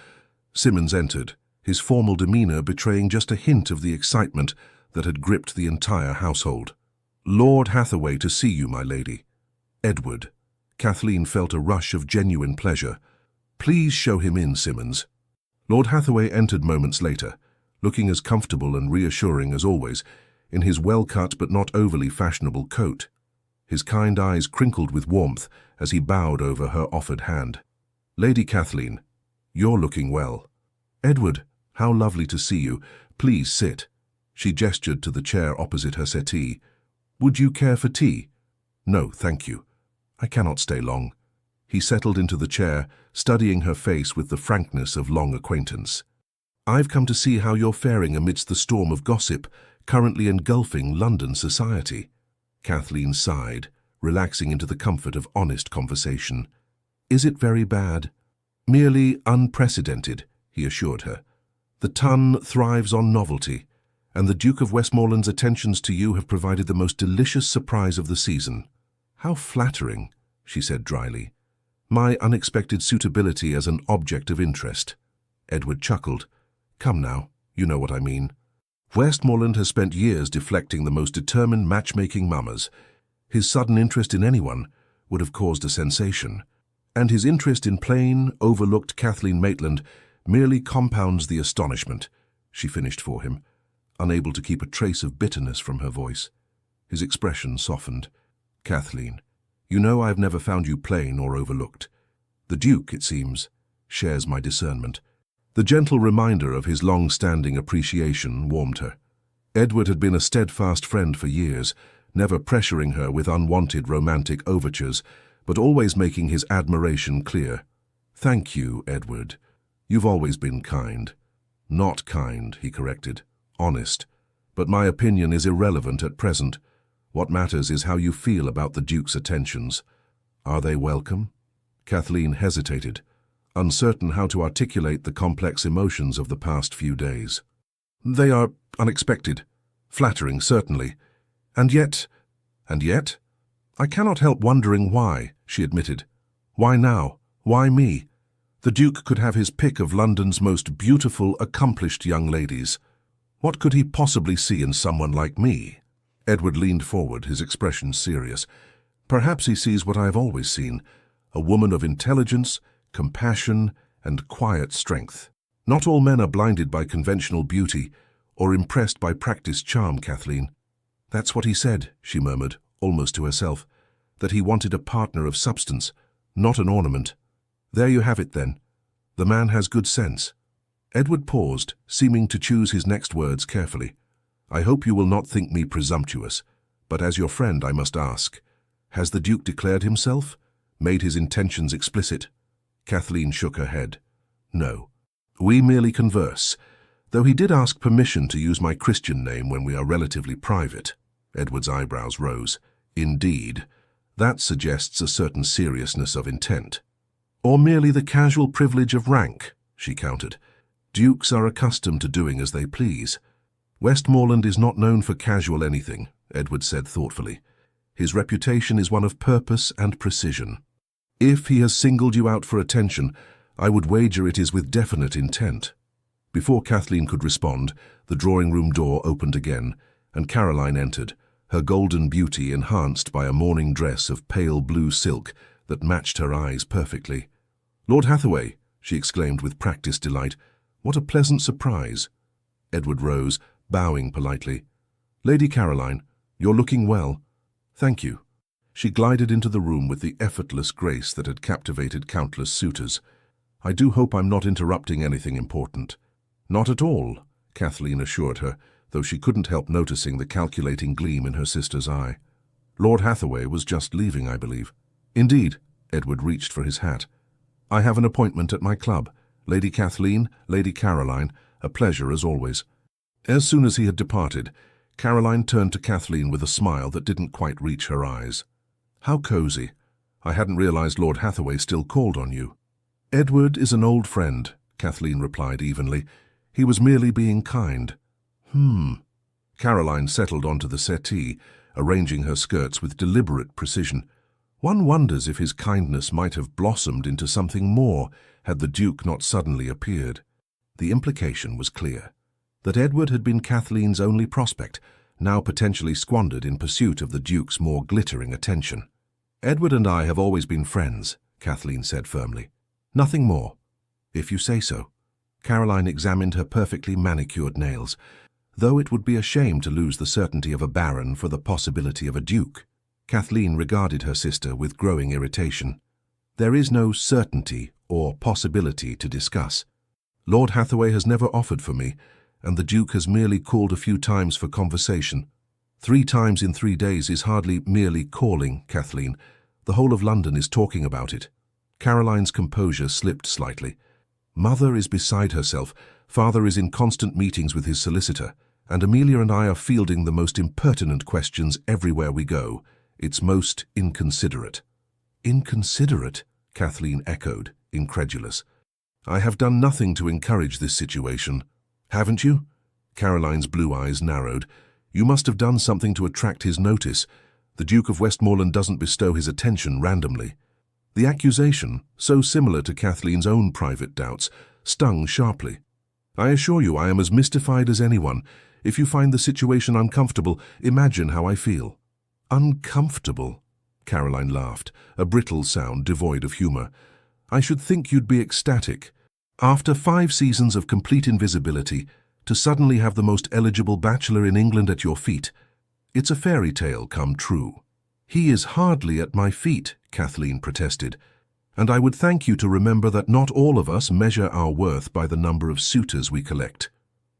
Simmons entered, his formal demeanor betraying just a hint of the excitement that had gripped the entire household. "Lord Hathaway to see you, my lady." "Edward." Kathleen felt a rush of genuine pleasure. "Please show him in, Simmons." Lord Hathaway entered moments later, looking as comfortable and reassuring as always, in his well-cut but not overly fashionable coat. His kind eyes crinkled with warmth as he bowed over her offered hand. "Lady Kathleen, you're looking well." "Edward, how lovely to see you. Please sit." She gestured to the chair opposite her settee. "Would you care for tea?" "No, thank you. I cannot stay long." He settled into the chair, studying her face with the frankness of long acquaintance. "I've come to see how you're faring amidst the storm of gossip currently engulfing London society." Kathleen sighed, relaxing into the comfort of honest conversation. "Is it very bad?" "Merely unprecedented," he assured her. "The Ton thrives on novelty, and the Duke of Westmoreland's attentions to you have provided the most delicious surprise of the season." "How flattering," she said dryly. "My unexpected suitability as an object of interest." Edward chuckled. "Come now, you know what I mean. Westmoreland has spent years deflecting the most determined matchmaking mummers. His sudden interest in anyone would have caused a sensation, and his interest in plain, overlooked Kathleen Maitland merely compounds the astonishment," she finished for him, unable to keep a trace of bitterness from her voice. His expression softened. "Kathleen, you know I've never found you plain or overlooked. The Duke, it seems, shares my discernment." The gentle reminder of his long-standing appreciation warmed her. Edward had been a steadfast friend for years, never pressuring her with unwanted romantic overtures, but always making his admiration clear. "Thank you, Edward. You've always been kind." "Not kind," he corrected. "Honest. But my opinion is irrelevant at present. What matters is how you feel about the Duke's attentions. Are they welcome?" Kathleen hesitated, uncertain how to articulate the complex emotions of the past few days. "They are unexpected. Flattering, certainly. And yet, I cannot help wondering why," she admitted. "Why now? Why me? The Duke could have his pick of London's most beautiful, accomplished young ladies. What could he possibly see in someone like me?" Edward leaned forward, his expression serious. "Perhaps he sees what I have always seen, a woman of intelligence, compassion, and quiet strength. Not all men are blinded by conventional beauty or impressed by practiced charm, Kathleen." "That's what he said," she murmured, almost to herself, "that he wanted a partner of substance, not an ornament. There you have it, then. The man has good sense." Edward paused, seeming to choose his next words carefully. "I hope you will not think me presumptuous, but as your friend I must ask, has the Duke declared himself? Made his intentions explicit?" Kathleen shook her head. "No. We merely converse, though he did ask permission to use my Christian name when we are relatively private." Edward's eyebrows rose. "Indeed. That suggests a certain seriousness of intent." "Or merely the casual privilege of rank," she countered. "Dukes are accustomed to doing as they please." "Westmoreland is not known for casual anything," Edward said thoughtfully. "His reputation is one of purpose and precision. If he has singled you out for attention, I would wager it is with definite intent." Before Kathleen could respond, the drawing-room door opened again, and Caroline entered, her golden beauty enhanced by a morning dress of pale blue silk that matched her eyes perfectly. "Lord Hathaway," she exclaimed with practiced delight, "what a pleasant surprise." Edward rose, bowing politely. "Lady Caroline, you're looking well." "Thank you." She glided into the room with the effortless grace that had captivated countless suitors. "I do hope I'm not interrupting anything important." "Not at all," Kathleen assured her, though she couldn't help noticing the calculating gleam in her sister's eye. "Lord Hathaway was just leaving, I believe." "Indeed." Edward reached for his hat. "I have an appointment at my club. Lady Kathleen, Lady Caroline, a pleasure as always." As soon as he had departed, Caroline turned to Kathleen with a smile that didn't quite reach her eyes. "How cozy. I hadn't realized Lord Hathaway still called on you." "Edward is an old friend," Kathleen replied evenly. "He was merely being kind." Caroline settled onto the settee, arranging her skirts with deliberate precision. One wonders if his kindness might have blossomed into something more had the Duke not suddenly appeared. The implication was clear, that Edward had been Kathleen's only prospect, now potentially squandered in pursuit of the Duke's more glittering attention. "Edward and I have always been friends," Kathleen said firmly. "Nothing more." "If you say so." Caroline examined her perfectly manicured nails. Though it would be a shame to lose the certainty of a baron for the possibility of a duke. Kathleen regarded her sister with growing irritation. "There is no certainty or possibility to discuss. Lord Hathaway has never offered for me, and the Duke has merely called a few times for conversation. 3 times in 3 days is hardly merely calling, Kathleen. The whole of London is talking about it." Caroline's composure slipped slightly. "Mother is beside herself, father is in constant meetings with his solicitor, and Amelia and I are fielding the most impertinent questions everywhere we go. It's most inconsiderate." "Inconsiderate?" Kathleen echoed, incredulous. "I have done nothing to encourage this situation." "Haven't you?" Caroline's blue eyes narrowed. "You must have done something to attract his notice. The Duke of Westmoreland doesn't bestow his attention randomly." The accusation, so similar to Kathleen's own private doubts, stung sharply. "I assure you I am as mystified as anyone. If you find the situation uncomfortable, imagine how I feel." "Uncomfortable?" Caroline laughed, a brittle sound devoid of humor. "I should think you'd be ecstatic. After 5 seasons of complete invisibility, to suddenly have the most eligible bachelor in England at your feet. It's a fairy tale come true." "He is hardly at my feet," Kathleen protested. "And I would thank you to remember that not all of us measure our worth by the number of suitors we collect."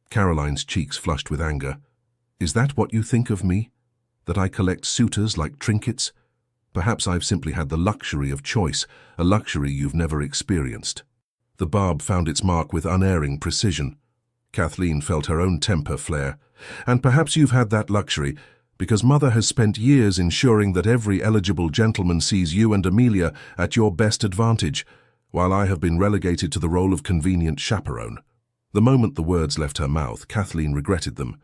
Caroline's cheeks flushed with anger. "Is that what you think of me? That I collect suitors like trinkets?" Perhaps I've simply had the luxury of choice, a luxury you've never experienced." The barb found its mark with unerring precision. Kathleen felt her own temper flare. "And perhaps you've had that luxury because Mother has spent years ensuring that every eligible gentleman sees you and Amelia at your best advantage, while I have been relegated to the role of convenient chaperone." The moment the words left her mouth, Kathleen regretted them.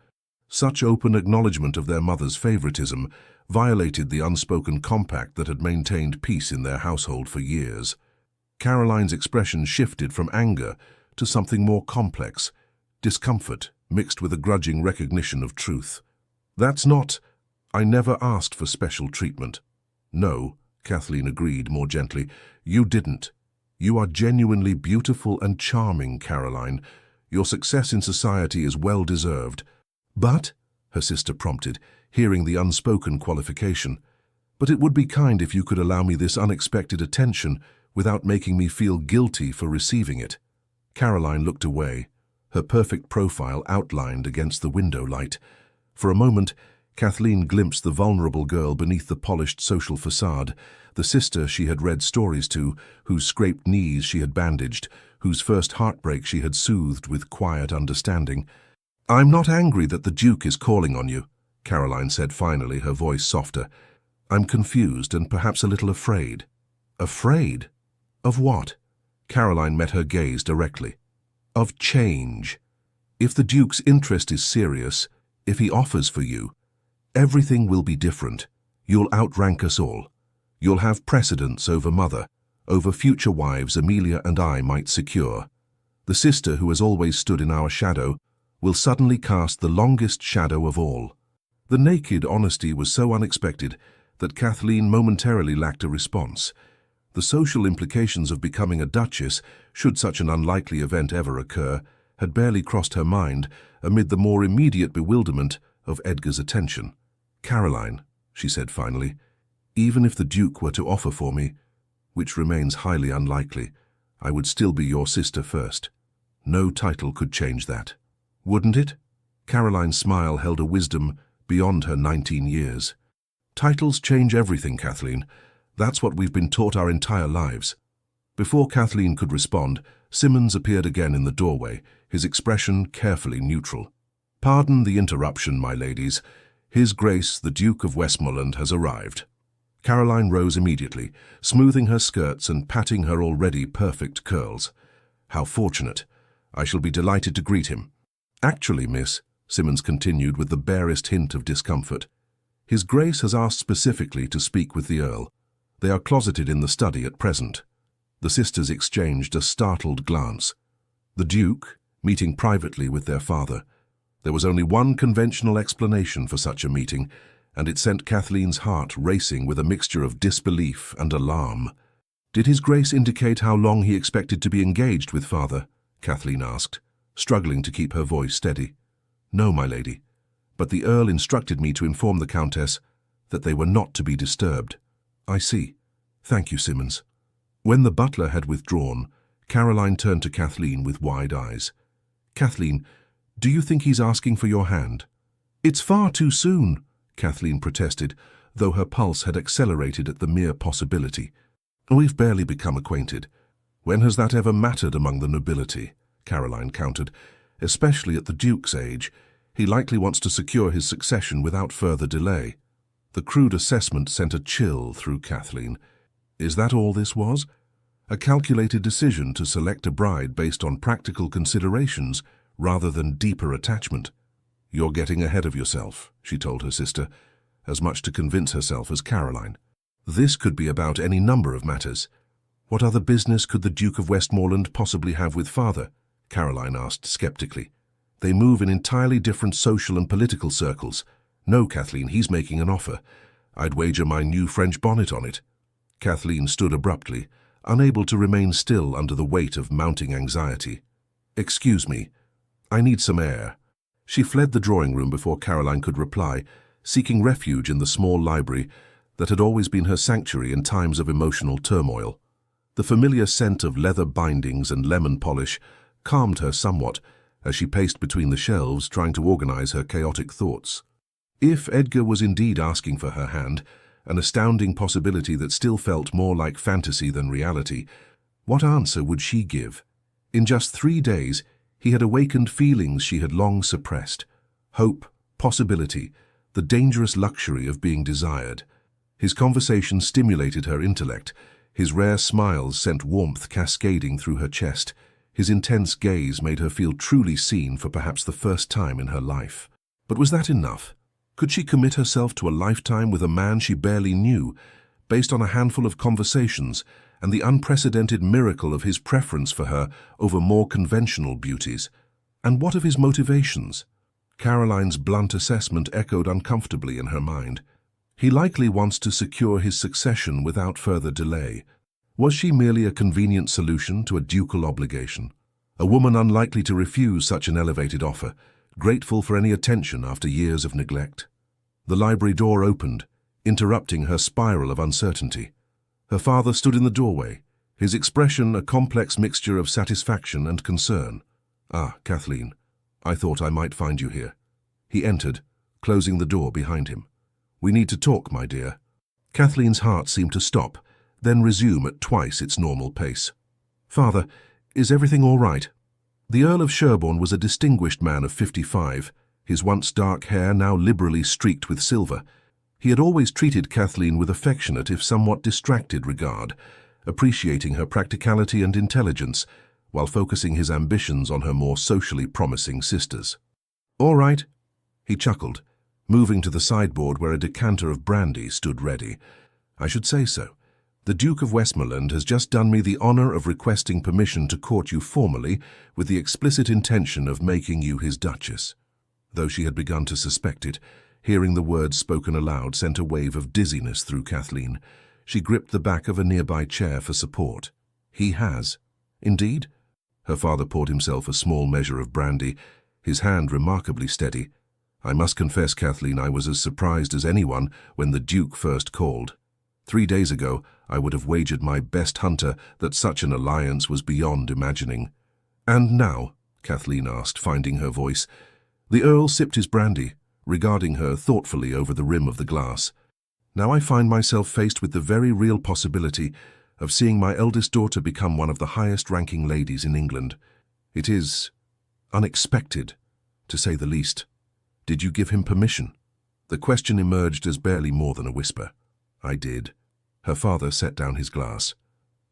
Such open acknowledgement of their mother's favoritism violated the unspoken compact that had maintained peace in their household for years. Caroline's expression shifted from anger to something more complex, discomfort mixed with a grudging recognition of truth. "That's not... I never asked for special treatment." "No," Kathleen agreed more gently, "you didn't. You are genuinely beautiful and charming, Caroline. Your success in society is well deserved." "But," her sister prompted, hearing the unspoken qualification, "but it would be kind if you could allow me this unexpected attention without making me feel guilty for receiving it." Caroline looked away, her perfect profile outlined against the window light. For a moment, Kathleen glimpsed the vulnerable girl beneath the polished social facade, the sister she had read stories to, whose scraped knees she had bandaged, whose first heartbreak she had soothed with quiet understanding. "I'm not angry that the Duke is calling on you," Caroline said finally, her voice softer. "I'm confused and perhaps a little afraid." "Afraid? Of what?" Caroline met her gaze directly. "Of change. If the Duke's interest is serious, if he offers for you, everything will be different. You'll outrank us all. You'll have precedence over Mother, over future wives Amelia and I might secure. The sister who has always stood in our shadow will suddenly cast the longest shadow of all." The naked honesty was so unexpected that Kathleen momentarily lacked a response. The social implications of becoming a duchess, should such an unlikely event ever occur, had barely crossed her mind amid the more immediate bewilderment of Edgar's attention. "Caroline," she said finally, "even if the Duke were to offer for me, which remains highly unlikely, I would still be your sister first. No title could change that." "Wouldn't it?" Caroline's smile held a wisdom beyond her 19 years. "Titles change everything, Kathleen. That's what we've been taught our entire lives." Before Kathleen could respond, Simmons appeared again in the doorway, his expression carefully neutral. "Pardon the interruption, my ladies. His Grace, the Duke of Westmoreland, has arrived." Caroline rose immediately, smoothing her skirts and patting her already perfect curls. "How fortunate. I shall be delighted to greet him." "Actually, miss," Simmons continued with the barest hint of discomfort, "His Grace has asked specifically to speak with the Earl. They are closeted in the study at present." The sisters exchanged a startled glance. The Duke, meeting privately with their father. There was only one conventional explanation for such a meeting, and it sent Kathleen's heart racing with a mixture of disbelief and alarm. "Did His Grace indicate how long he expected to be engaged with Father?" Kathleen asked, struggling to keep her voice steady. "No, my lady, but the Earl instructed me to inform the Countess that they were not to be disturbed." "I see. Thank you, Simmons." When the butler had withdrawn, Caroline turned to Kathleen with wide eyes. "Kathleen, do you think he's asking for your hand?" "It's far too soon," Kathleen protested, though her pulse had accelerated at the mere possibility. "We've barely become acquainted. When has that ever mattered among the nobility?" Caroline countered. "Especially at the Duke's age. He likely wants to secure his succession without further delay." The crude assessment sent a chill through Kathleen. Is that all this was? A calculated decision to select a bride based on practical considerations rather than deeper attachment? "You're getting ahead of yourself," she told her sister, as much to convince herself as Caroline. "This could be about any number of matters. What other business could the Duke of Westmoreland possibly have with Father?" Caroline asked skeptically. "They move in entirely different social and political circles. No, Kathleen, he's making an offer. I'd wager my new French bonnet on it." Kathleen stood abruptly, unable to remain still under the weight of mounting anxiety. "Excuse me, I need some air." She fled the drawing room before Caroline could reply, seeking refuge in the small library that had always been her sanctuary in times of emotional turmoil. The familiar scent of leather bindings and lemon polish calmed her somewhat as she paced between the shelves trying to organize her chaotic thoughts. If Edgar was indeed asking for her hand, an astounding possibility that still felt more like fantasy than reality. What answer would she give? In just 3 days, he had awakened feelings she had long suppressed. Hope, possibility, the dangerous luxury of being desired. His conversation stimulated her intellect. His rare smiles sent warmth cascading through her chest. His intense gaze made her feel truly seen for perhaps the first time in her life. But was that enough? Could she commit herself to a lifetime with a man she barely knew, based on a handful of conversations and the unprecedented miracle of his preference for her over more conventional beauties? And what of his motivations? Caroline's blunt assessment echoed uncomfortably in her mind. He likely wants to secure his succession without further delay. Was she merely a convenient solution to a ducal obligation? A woman unlikely to refuse such an elevated offer, grateful for any attention after years of neglect. The library door opened, interrupting her spiral of uncertainty. Her father stood in the doorway, his expression a complex mixture of satisfaction and concern. "Ah, Kathleen, I thought I might find you here." He entered, closing the door behind him. "We need to talk, my dear." Kathleen's heart seemed to stop, then resume at twice its normal pace. "Father, is everything all right?" The Earl of Sherborne was a distinguished man of 55, his once dark hair now liberally streaked with silver. He had always treated Kathleen with affectionate if somewhat distracted regard, appreciating her practicality and intelligence, while focusing his ambitions on her more socially promising sisters. "All right," he chuckled, moving to the sideboard where a decanter of brandy stood ready. "I should say so. The Duke of Westmoreland has just done me the honor of requesting permission to court you formally with the explicit intention of making you his Duchess." Though she had begun to suspect it, hearing the words spoken aloud sent a wave of dizziness through Kathleen. She gripped the back of a nearby chair for support. "He has." "Indeed?" Her father poured himself a small measure of brandy, his hand remarkably steady. "I must confess, Kathleen, I was as surprised as anyone when the Duke first called. 3 days ago, I would have wagered my best hunter that such an alliance was beyond imagining." "And now?" Kathleen asked, finding her voice. The Earl sipped his brandy, regarding her thoughtfully over the rim of the glass. "Now I find myself faced with the very real possibility of seeing my eldest daughter become one of the highest-ranking ladies in England. It is unexpected, to say the least. Did you give him permission?" The question emerged as barely more than a whisper. "I did." Her father set down his glass.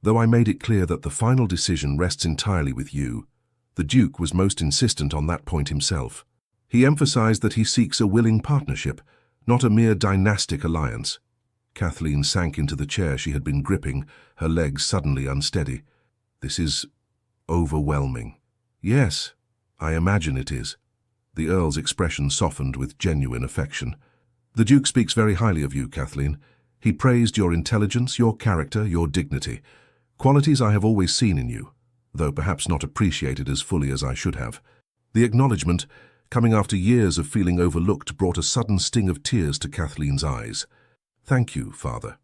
"Though I made it clear that the final decision rests entirely with you. The Duke was most insistent on that point himself. He emphasized that he seeks a willing partnership, not a mere dynastic alliance." Kathleen sank into the chair she had been gripping, her legs suddenly unsteady. "This is overwhelming." "Yes, I imagine it is." The Earl's expression softened with genuine affection. "The Duke speaks very highly of you, Kathleen. He praised your intelligence, your character, your dignity, qualities I have always seen in you, though perhaps not appreciated as fully as I should have." The acknowledgement, coming after years of feeling overlooked, brought a sudden sting of tears to Kathleen's eyes. "Thank you, Father."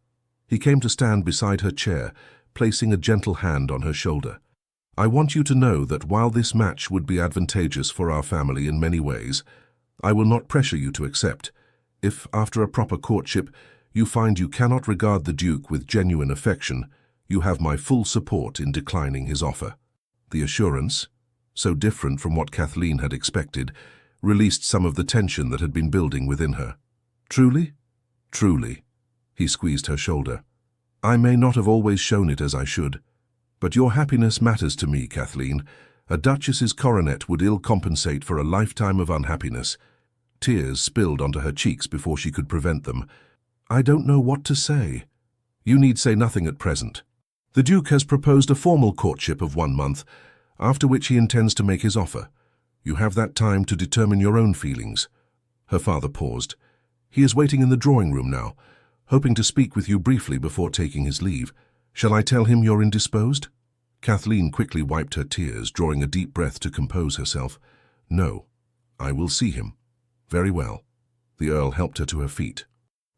He came to stand beside her chair, placing a gentle hand on her shoulder. "I want you to know that while this match would be advantageous for our family in many ways, I will not pressure you to accept. If, after a proper courtship, you find you cannot regard the Duke with genuine affection, you have my full support in declining his offer." The assurance, so different from what Kathleen had expected, released some of the tension that had been building within her. "Truly?" "Truly." He squeezed her shoulder. "I may not have always shown it as I should, but your happiness matters to me, Kathleen. A duchess's coronet would ill compensate for a lifetime of unhappiness." Tears spilled onto her cheeks before she could prevent them. "I don't know what to say." "You need say nothing at present. The Duke has proposed a formal courtship of 1 month, after which he intends to make his offer. You have that time to determine your own feelings." Her father paused. "He is waiting in the drawing room now, hoping to speak with you briefly before taking his leave. Shall I tell him you're indisposed?" Kathleen quickly wiped her tears, drawing a deep breath to compose herself. "No, I will see him." "Very well." The Earl helped her to her feet.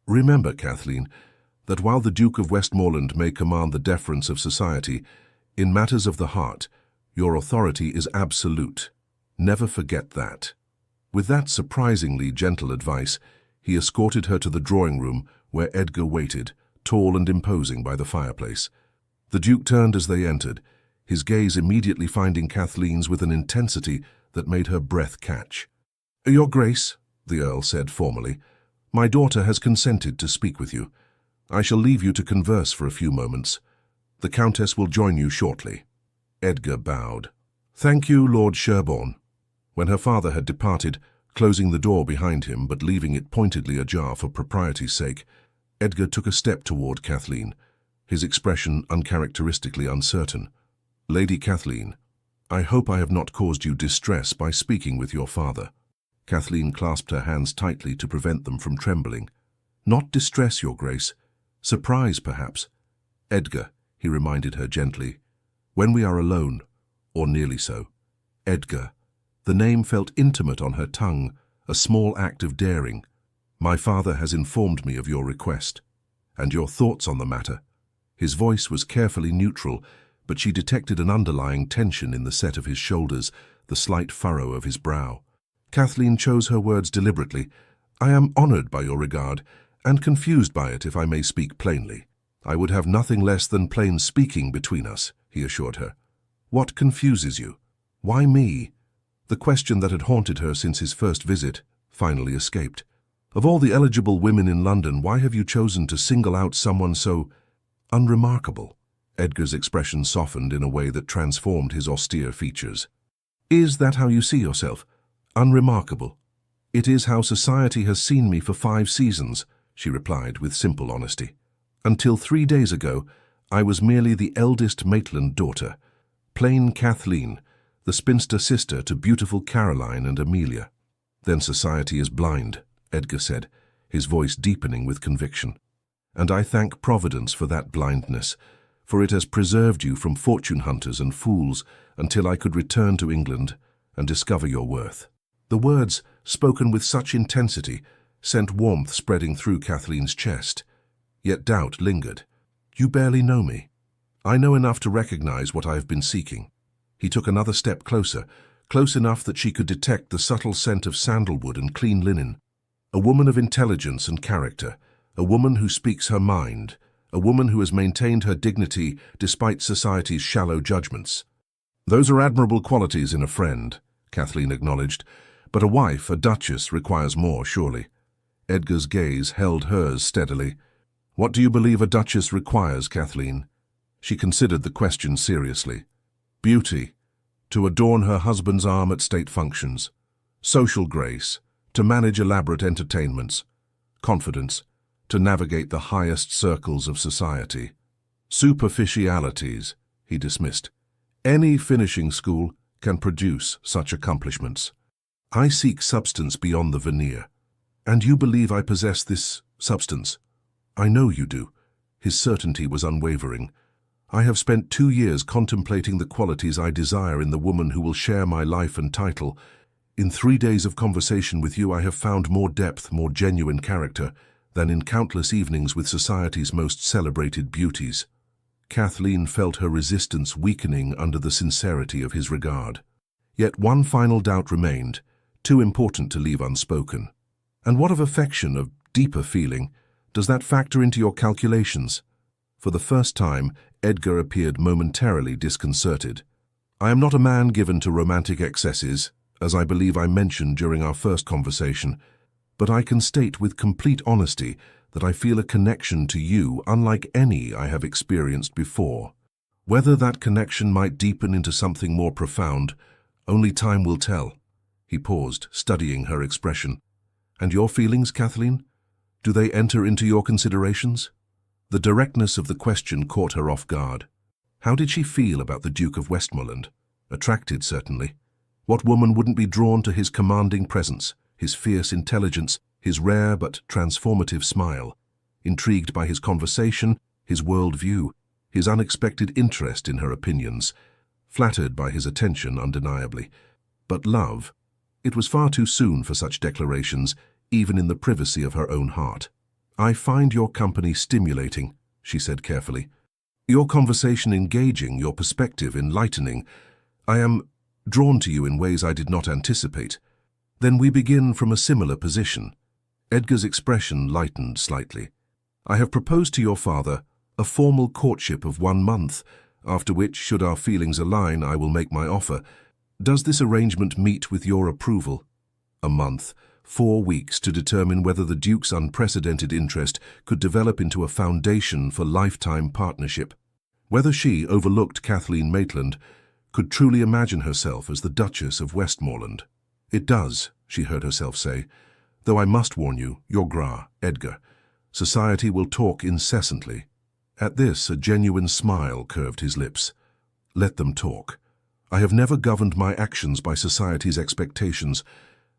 "Remember, Kathleen, that while the Duke of Westmoreland may command the deference of society, in matters of the heart, your authority is absolute. Never forget that." With that surprisingly gentle advice, he escorted her to the drawing room, where Edgar waited, tall and imposing by the fireplace. The Duke turned as they entered, his gaze immediately finding Kathleen's with an intensity that made her breath catch. "Your Grace," the Earl said formally, "my daughter has consented to speak with you. I shall leave you to converse for a few moments. The Countess will join you shortly." Edgar bowed. "Thank you, Lord Sherborne." When her father had departed, closing the door behind him but leaving it pointedly ajar for propriety's sake, Edgar took a step toward Kathleen, his expression uncharacteristically uncertain. "Lady Kathleen, I hope I have not caused you distress by speaking with your father." Kathleen clasped her hands tightly to prevent them from trembling. "Not distress, Your Grace. Surprise, perhaps." "Edgar," he reminded her gently, "when we are alone, or nearly so." "Edgar." The name felt intimate on her tongue, a small act of daring. "My father has informed me of your request. And your thoughts on the matter." His voice was carefully neutral, but she detected an underlying tension in the set of his shoulders, the slight furrow of his brow. Kathleen chose her words deliberately. "I am honored by your regard, and confused by it, if I may speak plainly." "I would have nothing less than plain speaking between us," he assured her. "What confuses you? Why me?" The question that had haunted her since his first visit finally escaped. "Of all the eligible women in London, why have you chosen to single out someone so unremarkable?" Edgar's expression softened in a way that transformed his austere features. "Is that how you see yourself? Unremarkable?" "It is how society has seen me for 5 seasons, she replied with simple honesty. "Until 3 days ago, I was merely the eldest Maitland daughter, plain Kathleen, the spinster sister to beautiful Caroline and Amelia." "Then society is blind," Edgar said, his voice deepening with conviction. "And I thank Providence for that blindness, for it has preserved you from fortune hunters and fools until I could return to England and discover your worth." The words, spoken with such intensity, sent warmth spreading through Kathleen's chest. Yet doubt lingered. "You barely know me. I know enough to recognize what I have been seeking." He took another step closer, close enough that she could detect the subtle scent of sandalwood and clean linen. "A woman of intelligence and character, a woman who speaks her mind, a woman who has maintained her dignity despite society's shallow judgments." "Those are admirable qualities in a friend," Kathleen acknowledged, "but a wife, a duchess, requires more, surely." Edgar's gaze held hers steadily. "What do you believe a duchess requires, Kathleen?" She considered the question seriously. "Beauty, to adorn her husband's arm at state functions. Social grace, to manage elaborate entertainments. Confidence, to navigate the highest circles of society. Superficialities," he dismissed. "Any finishing school can produce such accomplishments. I seek substance beyond the veneer. And you believe I possess this substance?" "I know you do." His certainty was unwavering. "I have spent 2 years contemplating the qualities I desire in the woman who will share my life and title. In 3 days of conversation with you, I have found more depth, more genuine character, than in countless evenings with society's most celebrated beauties." Kathleen felt her resistance weakening under the sincerity of his regard. Yet one final doubt remained, too important to leave unspoken. "And what of affection, of deeper feeling? Does that factor into your calculations?" For the first time, Edgar appeared momentarily disconcerted. "I am not a man given to romantic excesses, as I believe I mentioned during our first conversation, but I can state with complete honesty that I feel a connection to you unlike any I have experienced before. Whether that connection might deepen into something more profound, only time will tell." He paused, studying her expression. "And your feelings, Kathleen? Do they enter into your considerations?" The directness of the question caught her off guard. How did she feel about the Duke of Westmoreland? Attracted, certainly. What woman wouldn't be drawn to his commanding presence, his fierce intelligence, his rare but transformative smile? Intrigued by his conversation, his world-view, his unexpected interest in her opinions. Flattered by his attention, undeniably. But love? It was far too soon for such declarations, even in the privacy of her own heart. "I find your company stimulating," she said carefully. "Your conversation engaging, your perspective enlightening. I am drawn to you in ways I did not anticipate. Then we begin from a similar position." Edgar's expression lightened slightly. I have proposed to your father a formal courtship of 1 month, after which, should our feelings align, I will make my offer. Does this arrangement meet with your approval? A month, 4 weeks to determine whether the Duke's unprecedented interest could develop into a foundation for lifetime partnership. Whether she, overlooked Kathleen Maitland, could truly imagine herself as the Duchess of Westmoreland. It does, she heard herself say, though I must warn you, your Gra, Edgar. Society will talk incessantly. At this, a genuine smile curved his lips. Let them talk. I have never governed my actions by society's expectations,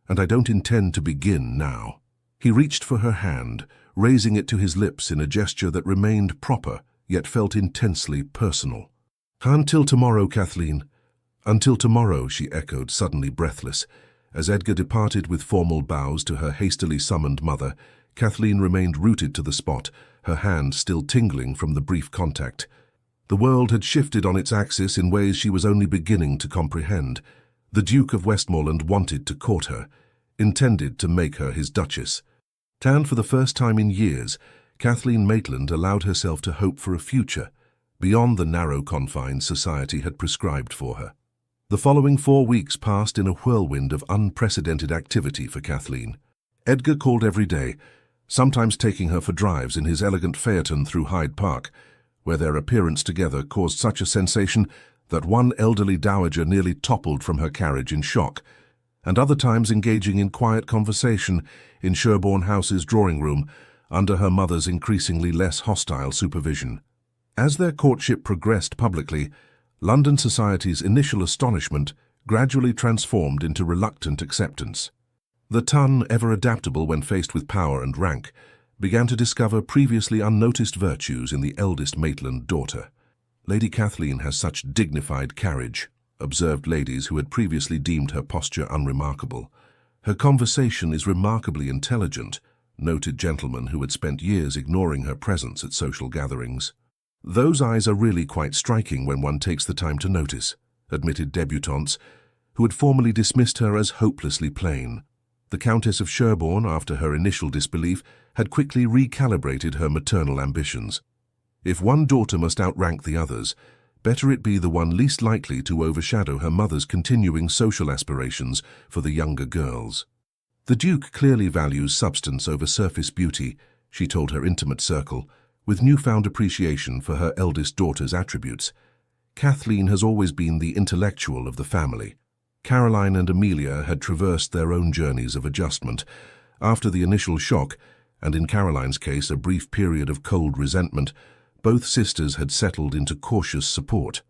and I don't intend to begin now. He reached for her hand, raising it to his lips in a gesture that remained proper, yet felt intensely personal. Until tomorrow, Kathleen. Until tomorrow, she echoed, suddenly breathless. As Edgar departed with formal bows to her hastily summoned mother, Kathleen remained rooted to the spot, her hand still tingling from the brief contact. The world had shifted on its axis in ways she was only beginning to comprehend. The Duke of Westmoreland wanted to court her, intended to make her his Duchess. And for the first time in years, Kathleen Maitland allowed herself to hope for a future, beyond the narrow confines society had prescribed for her. The following 4 weeks passed in a whirlwind of unprecedented activity for Kathleen. Edgar called every day, sometimes taking her for drives in his elegant phaeton through Hyde Park, where their appearance together caused such a sensation that one elderly dowager nearly toppled from her carriage in shock, and other times engaging in quiet conversation in Sherborne House's drawing room under her mother's increasingly less hostile supervision. As their courtship progressed publicly, London society's initial astonishment gradually transformed into reluctant acceptance. The ton, ever adaptable when faced with power and rank, began to discover previously unnoticed virtues in the eldest Maitland daughter. Lady Kathleen has such dignified carriage, observed ladies who had previously deemed her posture unremarkable. Her conversation is remarkably intelligent, noted gentlemen who had spent years ignoring her presence at social gatherings. Those eyes are really quite striking when one takes the time to notice, admitted debutantes, who had formerly dismissed her as hopelessly plain. The Countess of Sherborne, after her initial disbelief, had quickly recalibrated her maternal ambitions. If one daughter must outrank the others, better it be the one least likely to overshadow her mother's continuing social aspirations for the younger girls. The Duke clearly values substance over surface beauty, she told her intimate circle, with newfound appreciation for her eldest daughter's attributes. Kathleen has always been the intellectual of the family. Caroline and Amelia had traversed their own journeys of adjustment. After the initial shock, and in Caroline's case a brief period of cold resentment, both sisters had settled into cautious support.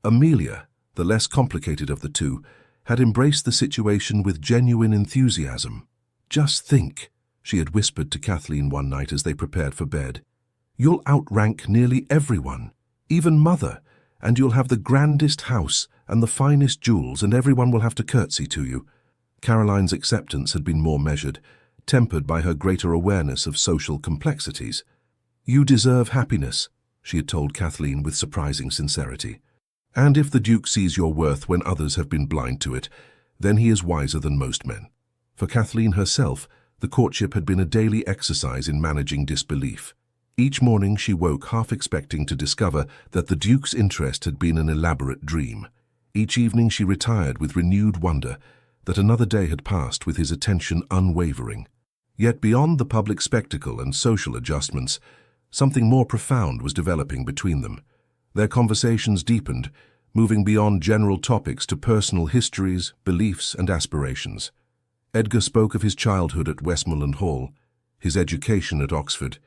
Amelia, the less complicated of the two, had embraced the situation with genuine enthusiasm. "Just think," she had whispered to Kathleen one night as they prepared for bed. "You'll outrank nearly everyone, even Mother, and you'll have the grandest house and the finest jewels, and everyone will have to curtsy to you." Caroline's acceptance had been more measured, tempered by her greater awareness of social complexities. "You deserve happiness," she had told Kathleen with surprising sincerity. "And if the Duke sees your worth when others have been blind to it, then he is wiser than most men." For Kathleen herself, the courtship had been a daily exercise in managing disbelief. Each morning she woke half expecting to discover that the Duke's interest had been an elaborate dream. Each evening she retired with renewed wonder that another day had passed with his attention unwavering. Yet beyond the public spectacle and social adjustments, something more profound was developing between them. Their conversations deepened, moving beyond general topics to personal histories, beliefs, and aspirations. Edgar spoke of his childhood at Westmoreland Hall, his education at Oxford,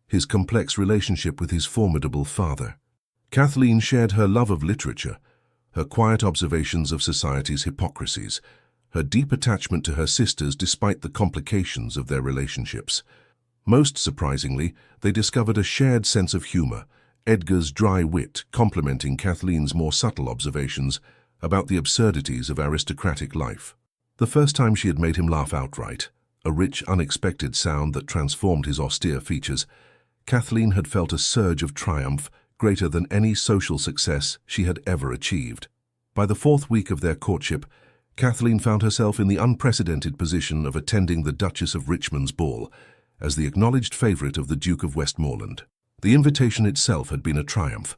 his complex relationship with his formidable father. Kathleen shared her love of literature, her quiet observations of society's hypocrisies, her deep attachment to her sisters despite the complications of their relationships. Most surprisingly, they discovered a shared sense of humor, Edgar's dry wit complementing Kathleen's more subtle observations about the absurdities of aristocratic life. The first time she had made him laugh outright, a rich, unexpected sound that transformed his austere features, Kathleen had felt a surge of triumph greater than any social success she had ever achieved. By the 4th week of their courtship, Kathleen found herself in the unprecedented position of attending the Duchess of Richmond's ball, as the acknowledged favourite of the Duke of Westmoreland. The invitation itself had been a triumph.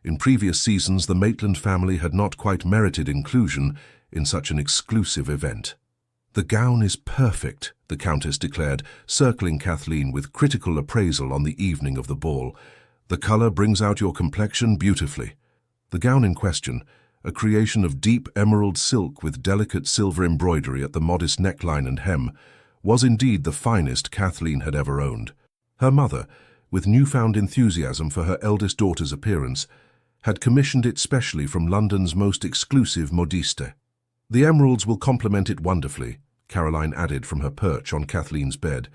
In previous seasons, the Maitland family had not quite merited inclusion in such an exclusive event. "The gown is perfect," the Countess declared, circling Kathleen with critical appraisal on the evening of the ball. "The colour brings out your complexion beautifully." The gown in question, a creation of deep emerald silk with delicate silver embroidery at the modest neckline and hem, was indeed the finest Kathleen had ever owned. Her mother, with newfound enthusiasm for her eldest daughter's appearance, had commissioned it specially from London's most exclusive modiste. "The emeralds will complement it wonderfully," Caroline added from her perch on Kathleen's bed,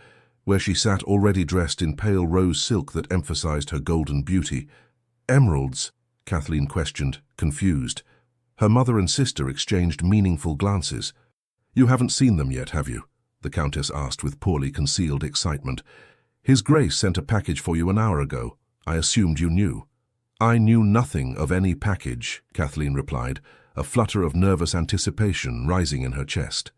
where she sat already dressed in pale rose silk that emphasized her golden beauty. "Emeralds?" Kathleen questioned, confused. Her mother and sister exchanged meaningful glances. "You haven't seen them yet, have you?" the Countess asked with poorly concealed excitement. "His Grace sent a package for you an hour ago. I assumed you knew." "I knew nothing of any package," Kathleen replied, a flutter of nervous anticipation rising in her chest.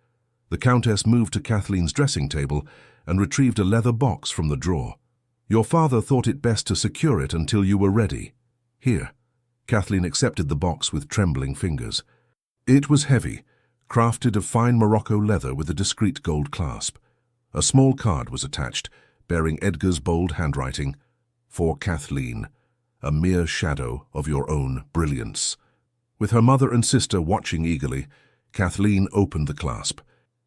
The Countess moved to Kathleen's dressing table and retrieved a leather box from the drawer. "Your father thought it best to secure it until you were ready. Here." Kathleen accepted the box with trembling fingers. It was heavy, crafted of fine Morocco leather with a discreet gold clasp. A small card was attached, bearing Edgar's bold handwriting, "For Kathleen, a mere shadow of your own brilliance." With her mother and sister watching eagerly, Kathleen opened the clasp.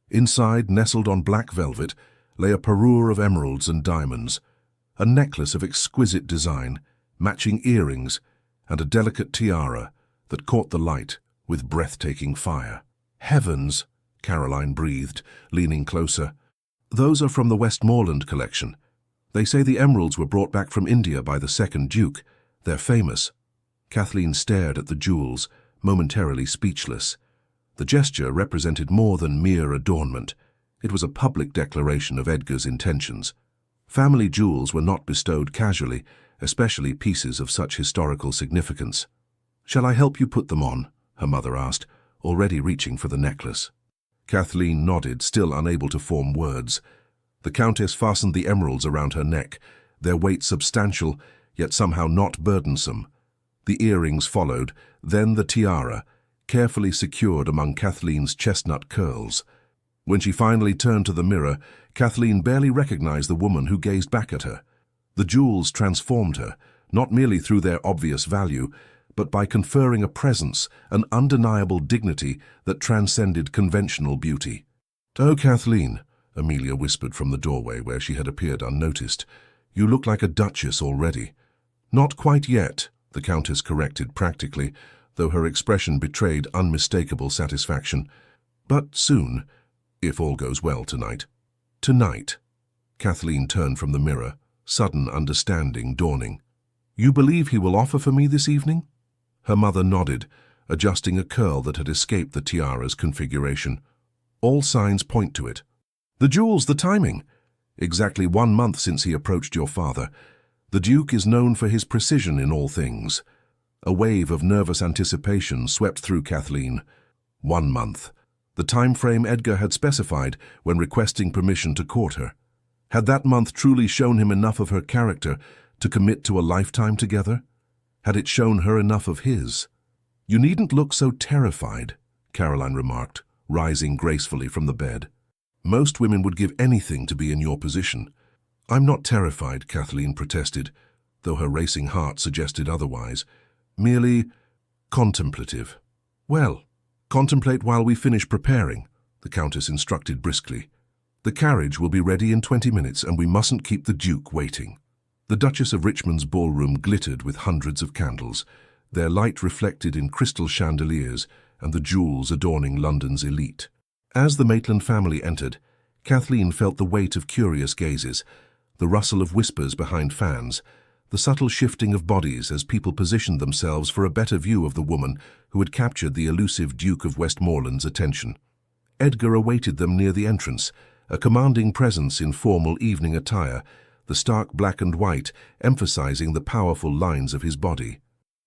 Inside, nestled on black velvet, lay a parure of emeralds and diamonds, a necklace of exquisite design, matching earrings, and a delicate tiara that caught the light with breathtaking fire. "Heavens!" Caroline breathed, leaning closer. "Those are from the Westmoreland collection. They say the emeralds were brought back from India by the second Duke. They're famous." Kathleen stared at the jewels, momentarily speechless. The gesture represented more than mere adornment. It was a public declaration of Edgar's intentions. Family jewels were not bestowed casually, especially pieces of such historical significance. "Shall I help you put them on?" her mother asked, already reaching for the necklace. Kathleen nodded, still unable to form words. The Countess fastened the emeralds around her neck, their weight substantial, yet somehow not burdensome. The earrings followed, then the tiara, carefully secured among Kathleen's chestnut curls. When she finally turned to the mirror, Kathleen barely recognized the woman who gazed back at her. The jewels transformed her, not merely through their obvious value, but by conferring a presence, an undeniable dignity that transcended conventional beauty. "Oh, Kathleen," Amelia whispered from the doorway where she had appeared unnoticed, "you look like a duchess already." "Not quite yet," the Countess corrected practically, though her expression betrayed unmistakable satisfaction. "But soon, if all goes well tonight." "Tonight?" Kathleen turned from the mirror, sudden understanding dawning. "You believe he will offer for me this evening?" Her mother nodded, adjusting a curl that had escaped the tiara's configuration. "All signs point to it." "The jewels, the timing!" "Exactly 1 month since he approached your father. The Duke is known for his precision in all things." A wave of nervous anticipation swept through Kathleen. 1 month. The time frame Edgar had specified when requesting permission to court her. Had that month truly shown him enough of her character to commit to a lifetime together? Had it shown her enough of his? "You needn't look so terrified," Caroline remarked, rising gracefully from the bed. "Most women would give anything to be in your position." "I'm not terrified," Kathleen protested, though her racing heart suggested otherwise. "Merely contemplative." "Well, contemplate while we finish preparing," the Countess instructed briskly. "The carriage will be ready in 20 minutes, and we mustn't keep the Duke waiting." The Duchess of Richmond's ballroom glittered with hundreds of candles, their light reflected in crystal chandeliers and the jewels adorning London's elite. As the Maitland family entered, Kathleen felt the weight of curious gazes, the rustle of whispers behind fans, the subtle shifting of bodies as people positioned themselves for a better view of the woman who had captured the elusive Duke of Westmoreland's attention. Edgar awaited them near the entrance, a commanding presence in formal evening attire, the stark black and white emphasizing the powerful lines of his body.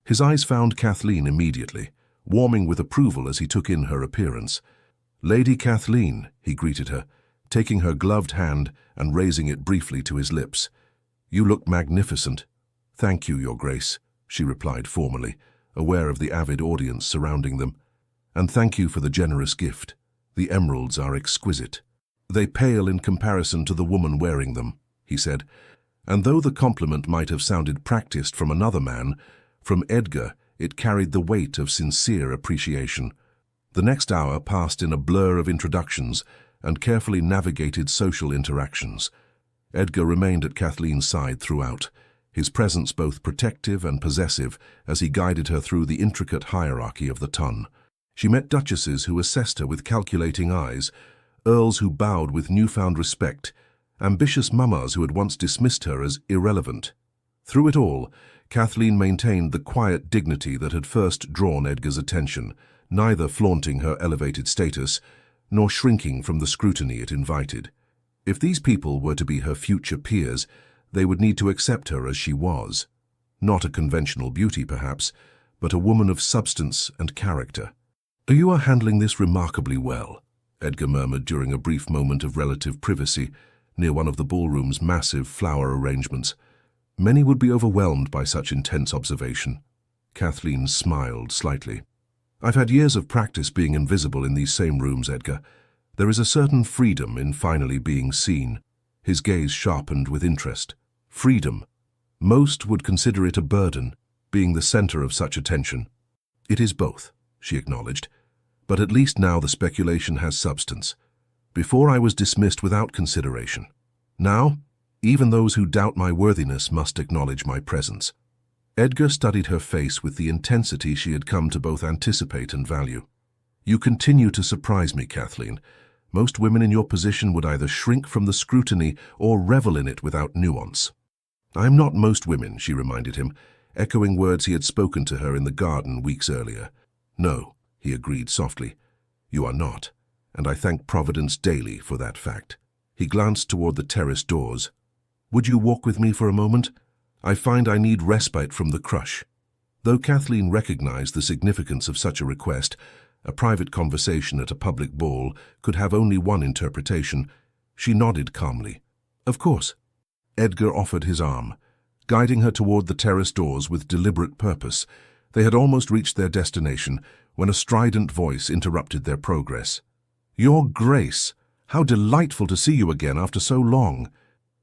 His eyes found Kathleen immediately, warming with approval as he took in her appearance. "Lady Kathleen," he greeted her, taking her gloved hand and raising it briefly to his lips. "You look magnificent." "Thank you, Your Grace," she replied formally, aware of the avid audience surrounding them. "And thank you for the generous gift. The emeralds are exquisite." "They pale in comparison to the woman wearing them," he said, and though the compliment might have sounded practiced from another man, from Edgar it carried the weight of sincere appreciation. The next hour passed in a blur of introductions and carefully navigated social interactions. Edgar remained at Kathleen's side throughout, his presence both protective and possessive as he guided her through the intricate hierarchy of the ton. She met duchesses who assessed her with calculating eyes, earls who bowed with newfound respect, ambitious mamas who had once dismissed her as irrelevant. Through it all, Kathleen maintained the quiet dignity that had first drawn Edgar's attention, neither flaunting her elevated status, nor shrinking from the scrutiny it invited. If these people were to be her future peers, they would need to accept her as she was. Not a conventional beauty, perhaps, but a woman of substance and character. "You are handling this remarkably well," Edgar murmured during a brief moment of relative privacy near one of the ballroom's massive flower arrangements. "Many would be overwhelmed by such intense observation." Kathleen smiled slightly. "I've had years of practice being invisible in these same rooms, Edgar. There is a certain freedom in finally being seen." His gaze sharpened with interest. Freedom. Most would consider it a burden, being the center of such attention. "It is both," she acknowledged. "But at least now the speculation has substance. Before I was dismissed without consideration. Now, even those who doubt my worthiness must acknowledge my presence." Edgar studied her face with the intensity she had come to both anticipate and value. "You continue to surprise me, Kathleen. Most women in your position would either shrink from the scrutiny or revel in it without nuance." "I am not most women," she reminded him, echoing words he had spoken to her in the garden weeks earlier. "No," he agreed softly, "you are not, and I thank Providence daily for that fact." He glanced toward the terrace doors. "Would you walk with me for a moment? I find I need respite from the crush." Though Kathleen recognized the significance of such a request, a private conversation at a public ball could have only one interpretation. She nodded calmly. "Of course." Edgar offered his arm, guiding her toward the terrace doors with deliberate purpose. They had almost reached their destination when a strident voice interrupted their progress. "Your Grace, how delightful to see you again after so long."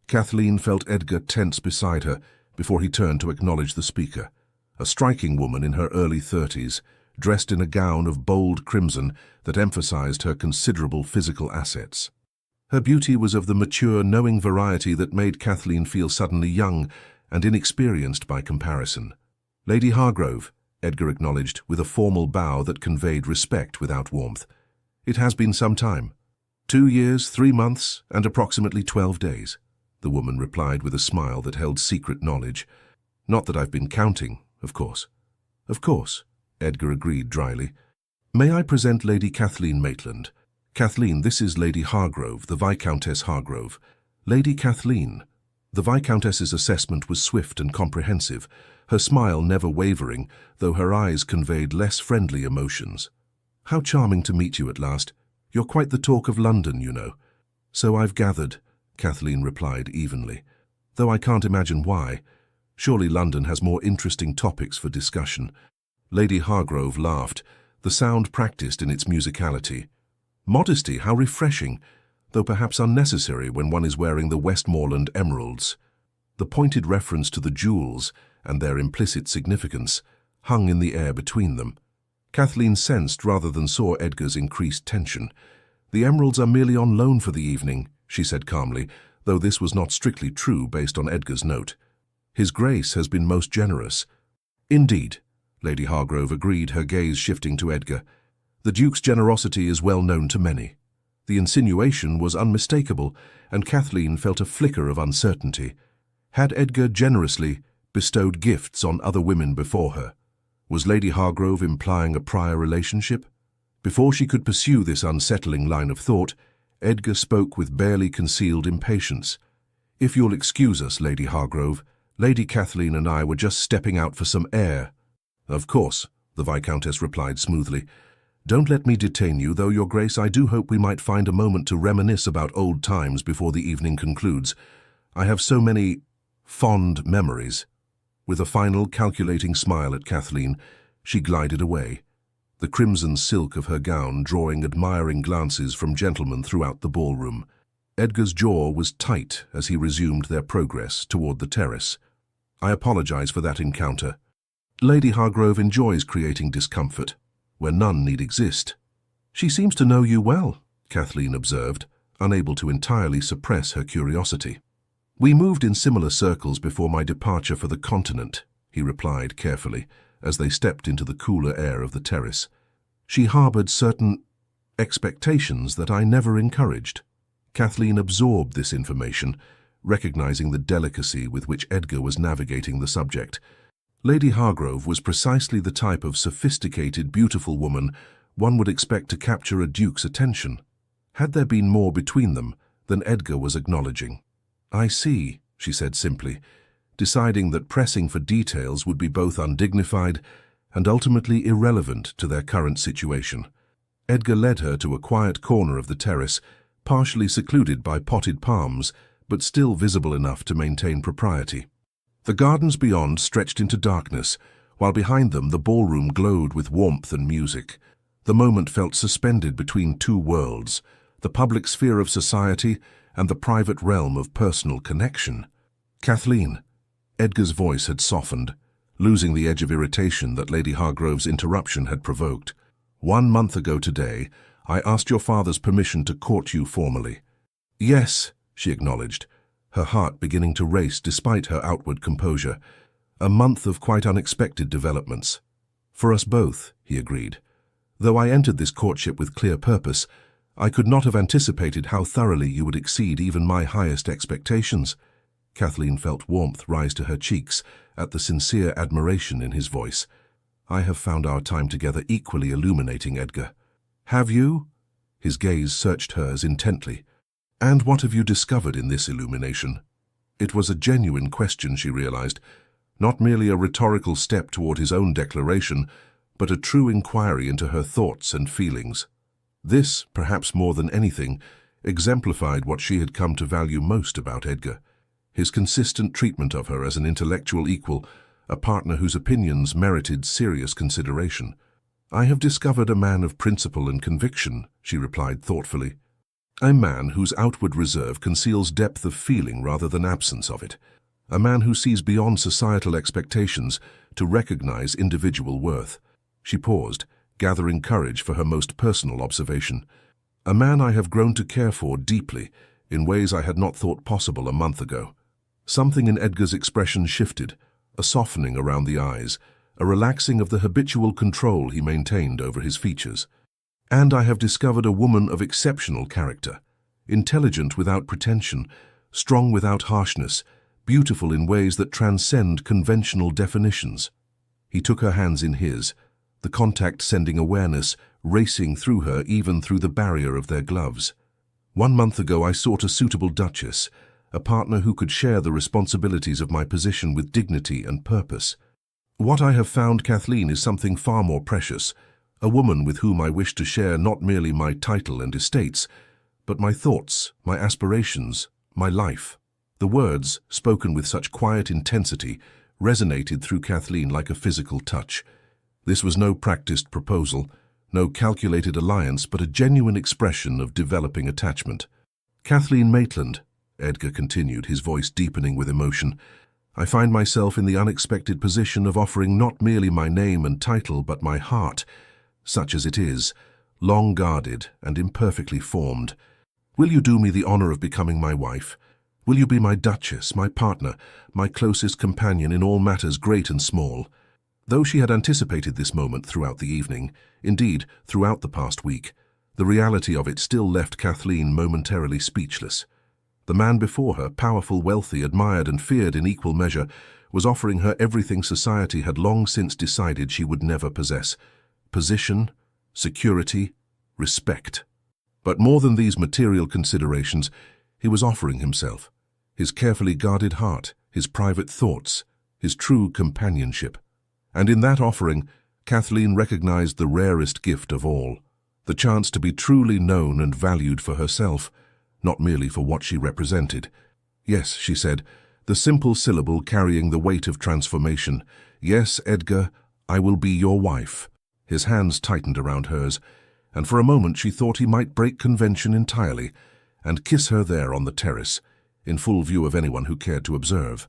Kathleen felt Edgar tense beside her before he turned to acknowledge the speaker, a striking woman in her early 30s, dressed in a gown of bold crimson that emphasized her considerable physical assets. Her beauty was of the mature, knowing variety that made Kathleen feel suddenly young and inexperienced by comparison. "Lady Hargrove," Edgar acknowledged with a formal bow that conveyed respect without warmth. "It has been some time. 2 years, 3 months, and approximately 12 days, the woman replied with a smile that held secret knowledge. "Not that I've been counting, of course." "Of course," Edgar agreed dryly. "May I present Lady Kathleen Maitland? Kathleen, this is Lady Hargrove, the Viscountess Hargrove." "Lady Kathleen." The Viscountess's assessment was swift and comprehensive, her smile never wavering, though her eyes conveyed less friendly emotions. "How charming to meet you at last. You're quite the talk of London, you know." "So I've gathered," Kathleen replied evenly. "Though I can't imagine why. Surely London has more interesting topics for discussion." Lady Hargrove laughed, the sound practiced in its musicality. "Modesty, how refreshing, though perhaps unnecessary when one is wearing the Westmoreland emeralds." The pointed reference to the jewels and their implicit significance hung in the air between them. Kathleen sensed rather than saw Edgar's increased tension. "The emeralds are merely on loan for the evening," she said calmly, though this was not strictly true based on Edgar's note. "His Grace has been most generous." "Indeed," Lady Hargrove agreed, her gaze shifting to Edgar. "The Duke's generosity is well known to many." The insinuation was unmistakable, and Kathleen felt a flicker of uncertainty. Had Edgar generously bestowed gifts on other women before her? Was Lady Hargrove implying a prior relationship? Before she could pursue this unsettling line of thought, Edgar spoke with barely concealed impatience. "If you'll excuse us, Lady Hargrove, Lady Kathleen and I were just stepping out for some air." "Of course," the Viscountess replied smoothly. Don't let me detain you, though, Your Grace. I do hope we might find a moment to reminisce about old times before the evening concludes. I have so many fond memories. With a final calculating smile at Kathleen, she glided away, the crimson silk of her gown drawing admiring glances from gentlemen throughout the ballroom. Edgar's jaw was tight as he resumed their progress toward the terrace. I apologize for that encounter. Lady Hargrove enjoys creating discomfort, where none need exist. She seems to know you well, Kathleen observed, unable to entirely suppress her curiosity. We moved in similar circles before my departure for the continent, he replied carefully, as they stepped into the cooler air of the terrace. She harbored certain expectations that I never encouraged. Kathleen absorbed this information, recognizing the delicacy with which Edgar was navigating the subject. Lady Hargrove was precisely the type of sophisticated, beautiful woman one would expect to capture a duke's attention. Had there been more between them than Edgar was acknowledging? I see, she said simply, deciding that pressing for details would be both undignified and ultimately irrelevant to their current situation. Edgar led her to a quiet corner of the terrace, partially secluded by potted palms, but still visible enough to maintain propriety. The gardens beyond stretched into darkness, while behind them the ballroom glowed with warmth and music. The moment felt suspended between two worlds, the public sphere of society and the private realm of personal connection. Kathleen. Edgar's voice had softened, losing the edge of irritation that Lady Hargrove's interruption had provoked. 1 month ago today, I asked your father's permission to court you formally. Yes, she acknowledged, her heart beginning to race despite her outward composure. A month of quite unexpected developments. For us both, he agreed. Though I entered this courtship with clear purpose, I could not have anticipated how thoroughly you would exceed even my highest expectations. Kathleen felt warmth rise to her cheeks at the sincere admiration in his voice. I have found our time together equally illuminating, Edgar. Have you? His gaze searched hers intently. And what have you discovered in this illumination? It was a genuine question, she realized, not merely a rhetorical step toward his own declaration, but a true inquiry into her thoughts and feelings. This, perhaps more than anything, exemplified what she had come to value most about Edgar, his consistent treatment of her as an intellectual equal, a partner whose opinions merited serious consideration. I have discovered a man of principle and conviction, she replied thoughtfully. A man whose outward reserve conceals depth of feeling rather than absence of it. A man who sees beyond societal expectations to recognize individual worth. She paused, gathering courage for her most personal observation. A man I have grown to care for deeply, in ways I had not thought possible a month ago. Something in Edgar's expression shifted, a softening around the eyes, a relaxing of the habitual control he maintained over his features. And I have discovered a woman of exceptional character, intelligent without pretension, strong without harshness, beautiful in ways that transcend conventional definitions. He took her hands in his, the contact sending awareness racing through her even through the barrier of their gloves. 1 month ago I sought a suitable duchess, a partner who could share the responsibilities of my position with dignity and purpose. What I have found, Kathleen, is something far more precious, a woman with whom I wish to share not merely my title and estates, but my thoughts, my aspirations, my life. The words, spoken with such quiet intensity, resonated through Kathleen like a physical touch. This was no practiced proposal, no calculated alliance, but a genuine expression of developing attachment. Kathleen Maitland, Edgar continued, his voice deepening with emotion, I find myself in the unexpected position of offering not merely my name and title, but my heart, such as it is, long guarded and imperfectly formed. Will you do me the honor of becoming my wife? Will you be my duchess, my partner, my closest companion in all matters great and small? Though she had anticipated this moment throughout the evening, indeed, throughout the past week, the reality of it still left Kathleen momentarily speechless. The man before her, powerful, wealthy, admired and feared in equal measure, was offering her everything society had long since decided she would never possess: position, security, respect. But more than these material considerations, he was offering himself, his carefully guarded heart, his private thoughts, his true companionship. And in that offering, Kathleen recognized the rarest gift of all, the chance to be truly known and valued for herself, not merely for what she represented. "Yes," she said, the simple syllable carrying the weight of transformation. "Yes, Edgar, I will be your wife." His hands tightened around hers, and for a moment she thought he might break convention entirely and kiss her there on the terrace, in full view of anyone who cared to observe.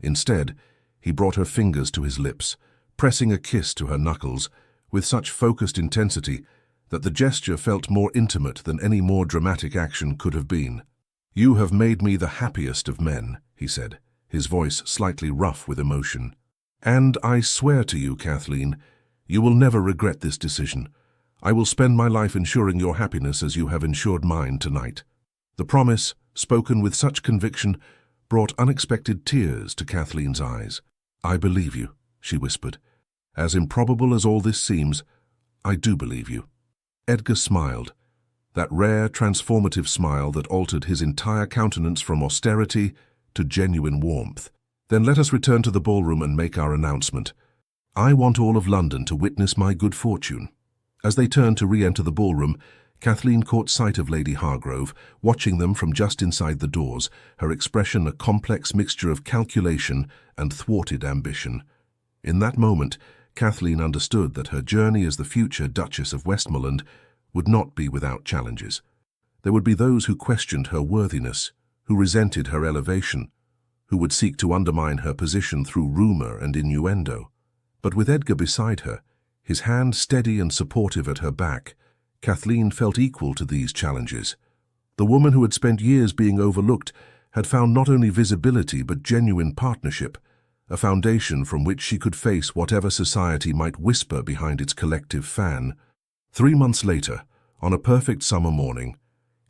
Instead, he brought her fingers to his lips, pressing a kiss to her knuckles with such focused intensity that the gesture felt more intimate than any more dramatic action could have been. "You have made me the happiest of men," he said, his voice slightly rough with emotion. "And I swear to you, Kathleen, you will never regret this decision. I will spend my life ensuring your happiness as you have ensured mine tonight." The promise, spoken with such conviction, brought unexpected tears to Kathleen's eyes. "I believe you," she whispered. "As improbable as all this seems, I do believe you." Edgar smiled, that rare, transformative smile that altered his entire countenance from austerity to genuine warmth. "Then let us return to the ballroom and make our announcement. I want all of London to witness my good fortune." As they turned to re-enter the ballroom, Kathleen caught sight of Lady Hargrove, watching them from just inside the doors, her expression a complex mixture of calculation and thwarted ambition. In that moment, Kathleen understood that her journey as the future Duchess of Westmoreland would not be without challenges. There would be those who questioned her worthiness, who resented her elevation, who would seek to undermine her position through rumor and innuendo. But with Edgar beside her, his hand steady and supportive at her back, Kathleen felt equal to these challenges. The woman who had spent years being overlooked had found not only visibility but genuine partnership, a foundation from which she could face whatever society might whisper behind its collective fan. 3 months later, on a perfect summer morning,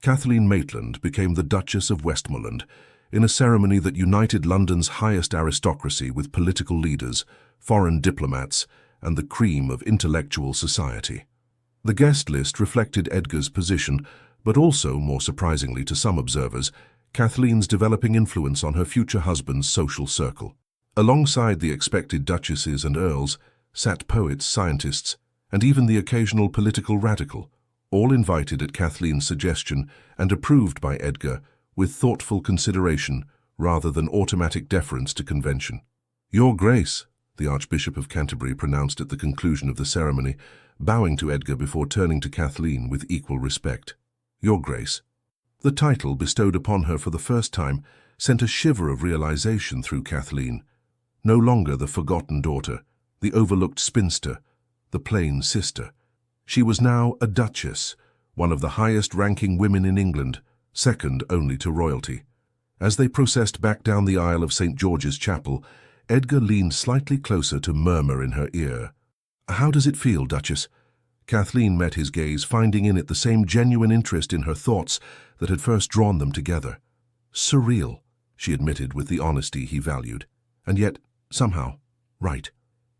Kathleen Maitland became the Duchess of Westmoreland in a ceremony that united London's highest aristocracy with political leaders, foreign diplomats, and the cream of intellectual society. The guest list reflected Edgar's position, but also, more surprisingly to some observers, Kathleen's developing influence on her future husband's social circle. Alongside the expected duchesses and earls sat poets, scientists, and even the occasional political radical, all invited at Kathleen's suggestion and approved by Edgar with thoughtful consideration rather than automatic deference to convention. "Your Grace," the Archbishop of Canterbury pronounced at the conclusion of the ceremony, bowing to Edgar before turning to Kathleen with equal respect. "Your Grace." The title bestowed upon her for the first time sent a shiver of realization through Kathleen. No longer the forgotten daughter, the overlooked spinster, the plain sister. She was now a duchess, one of the highest-ranking women in England, second only to royalty. As they processed back down the aisle of St. George's Chapel, Edgar leaned slightly closer to murmur in her ear. "How does it feel, Duchess?" Kathleen met his gaze, finding in it the same genuine interest in her thoughts that had first drawn them together. "Surreal," she admitted with the honesty he valued. "And yet, somehow, right."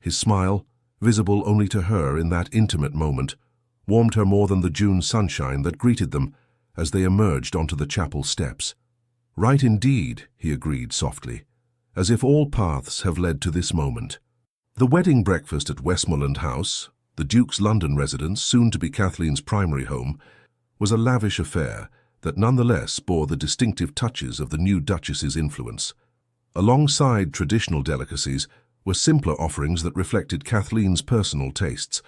His smile, visible only to her in that intimate moment, warmed her more than the June sunshine that greeted them as they emerged onto the chapel steps. "Right indeed," he agreed softly, "as if all paths have led to this moment." The wedding breakfast at Westmoreland House, the Duke's London residence, soon to be Kathleen's primary home, was a lavish affair that nonetheless bore the distinctive touches of the new Duchess's influence. Alongside traditional delicacies were simpler offerings that reflected Kathleen's personal tastes.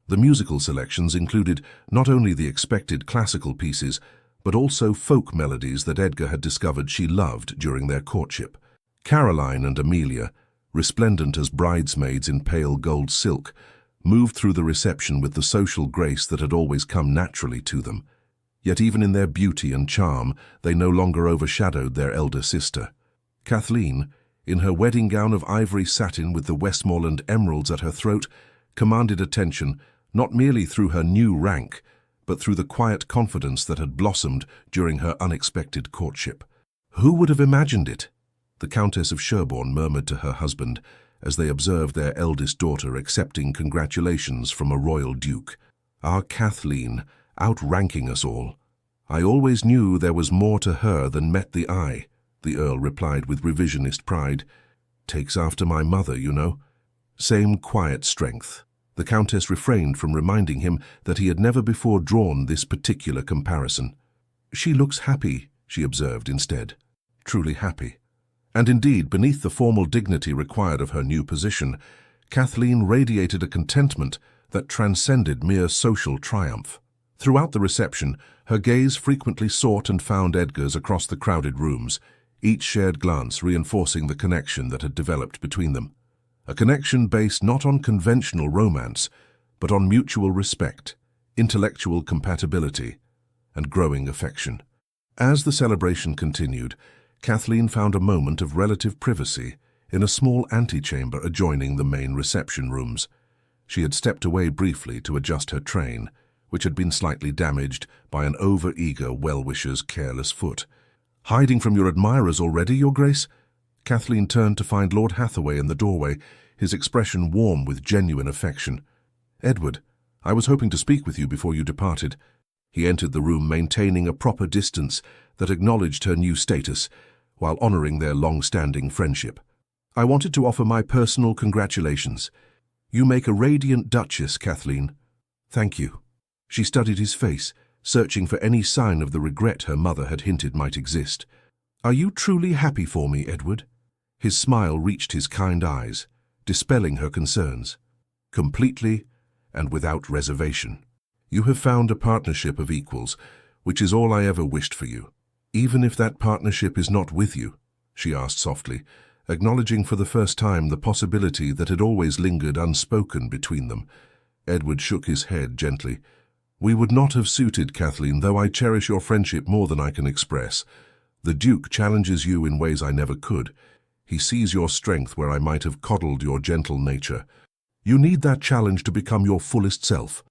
The musical selections included not only the expected classical pieces, but also folk melodies that Edgar had discovered she loved during their courtship. Caroline and Amelia, resplendent as bridesmaids in pale gold silk, moved through the reception with the social grace that had always come naturally to them. Yet even in their beauty and charm, they no longer overshadowed their elder sister. Kathleen, in her wedding gown of ivory satin with the Westmoreland emeralds at her throat, commanded attention not merely through her new rank, but through the quiet confidence that had blossomed during her unexpected courtship. "Who would have imagined it?" the Countess of Sherborne murmured to her husband as they observed their eldest daughter accepting congratulations from a royal duke. "Our Kathleen, outranking us all. I always knew there was more to her than met the eye," the Earl replied with revisionist pride. "Takes after my mother, you know. Same quiet strength." The Countess refrained from reminding him that he had never before drawn this particular comparison. "She looks happy," she observed instead. Truly happy. And indeed, beneath the formal dignity required of her new position, Kathleen radiated a contentment that transcended mere social triumph. Throughout the reception, her gaze frequently sought and found Edgar's across the crowded rooms, each shared glance reinforcing the connection that had developed between them. A connection based not on conventional romance, but on mutual respect, intellectual compatibility, and growing affection. As the celebration continued, Kathleen found a moment of relative privacy in a small antechamber adjoining the main reception rooms. She had stepped away briefly to adjust her train, which had been slightly damaged by an over-eager well-wisher's careless foot. "Hiding from your admirers already, Your Grace?" Kathleen turned to find Lord Hathaway in the doorway, his expression warm with genuine affection. "Edward, I was hoping to speak with you before you departed." He entered the room maintaining a proper distance that acknowledged her new status, while honoring their long-standing friendship. "I wanted to offer my personal congratulations. You make a radiant Duchess, Kathleen." "Thank you." She studied his face, searching for any sign of the regret her mother had hinted might exist. "Are you truly happy for me, Edward?" His smile reached his kind eyes, dispelling her concerns. "Completely and without reservation. You have found a partnership of equals, which is all I ever wished for you. Even if that partnership is not with you," she asked softly, acknowledging for the first time the possibility that had always lingered unspoken between them. Edward shook his head gently. "We would not have suited, Kathleen, though I cherish your friendship more than I can express. The Duke challenges you in ways I never could. He sees your strength where I might have coddled your gentle nature. You need that challenge to become your fullest self."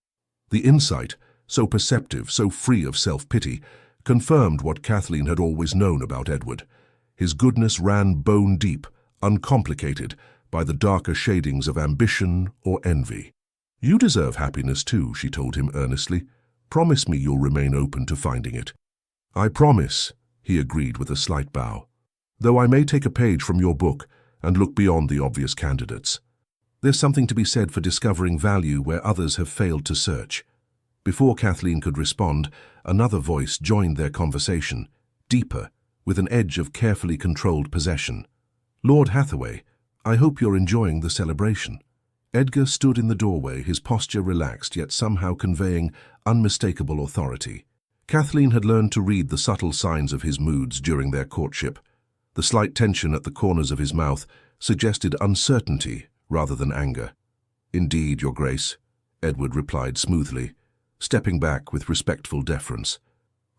The insight, so perceptive, so free of self-pity, confirmed what Kathleen had always known about Edward. His goodness ran bone-deep, uncomplicated by the darker shadings of ambition or envy. "You deserve happiness too," she told him earnestly. "Promise me you'll remain open to finding it." "I promise," he agreed with a slight bow. "Though I may take a page from your book and look beyond the obvious candidates. There's something to be said for discovering value where others have failed to search." Before Kathleen could respond, another voice joined their conversation, deeper, with an edge of carefully controlled possession. "Lord Hathaway, I hope you're enjoying the celebration." Edgar stood in the doorway, his posture relaxed yet somehow conveying unmistakable authority. Kathleen had learned to read the subtle signs of his moods during their courtship. The slight tension at the corners of his mouth suggested uncertainty rather than anger. "Indeed, Your Grace," Edward replied smoothly, stepping back with respectful deference.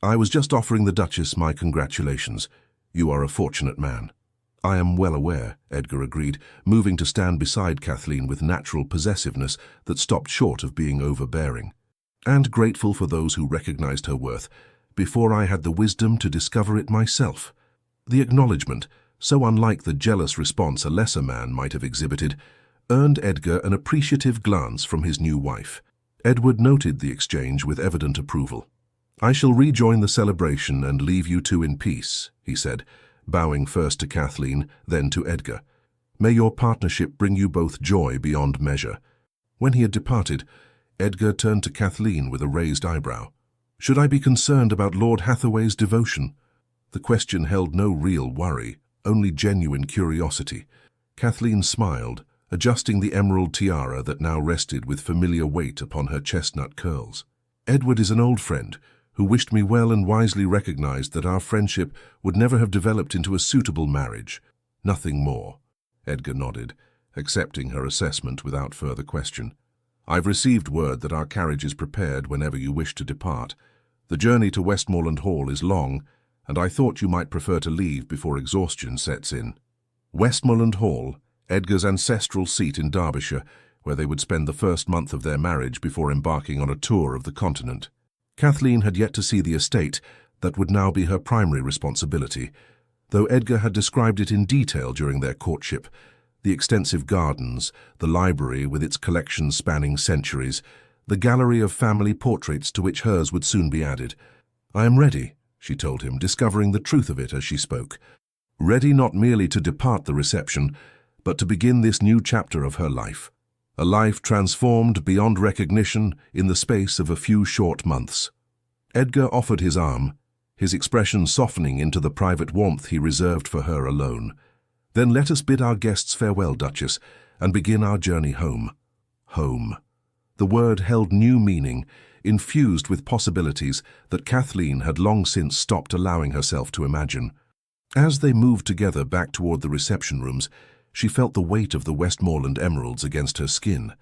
"I was just offering the Duchess my congratulations. You are a fortunate man." "I am well aware," Edgar agreed, moving to stand beside Kathleen with natural possessiveness that stopped short of being overbearing. "And grateful for those who recognized her worth, before I had the wisdom to discover it myself." The acknowledgement, so unlike the jealous response a lesser man might have exhibited, earned Edgar an appreciative glance from his new wife. Edward noted the exchange with evident approval. "I shall rejoin the celebration and leave you two in peace," he said, bowing first to Kathleen, then to Edgar. "May your partnership bring you both joy beyond measure." When he had departed, Edgar turned to Kathleen with a raised eyebrow. "Should I be concerned about Lord Hathaway's devotion?" The question held no real worry, only genuine curiosity. Kathleen smiled, adjusting the emerald tiara that now rested with familiar weight upon her chestnut curls. "Edward is an old friend who wished me well and wisely recognized that our friendship would never have developed into a suitable marriage. Nothing more." Edgar nodded, accepting her assessment without further question. "I've received word that our carriage is prepared whenever you wish to depart. The journey to Westmoreland Hall is long, and I thought you might prefer to leave before exhaustion sets in." Westmoreland Hall, Edgar's ancestral seat in Derbyshire, where they would spend the first month of their marriage before embarking on a tour of the continent. Kathleen had yet to see the estate that would now be her primary responsibility, though Edgar had described it in detail during their courtship. The extensive gardens, the library with its collections spanning centuries, the gallery of family portraits to which hers would soon be added. "I am ready," she told him, discovering the truth of it as she spoke. Ready not merely to depart the reception, but to begin this new chapter of her life. A life transformed beyond recognition in the space of a few short months. Edgar offered his arm, his expression softening into the private warmth he reserved for her alone. Then let us bid our guests farewell, Duchess, and begin our journey home. Home. The word held new meaning, infused with possibilities that Kathleen had long since stopped allowing herself to imagine. As they moved together back toward the reception rooms, she felt the weight of the Westmoreland emeralds against her skin,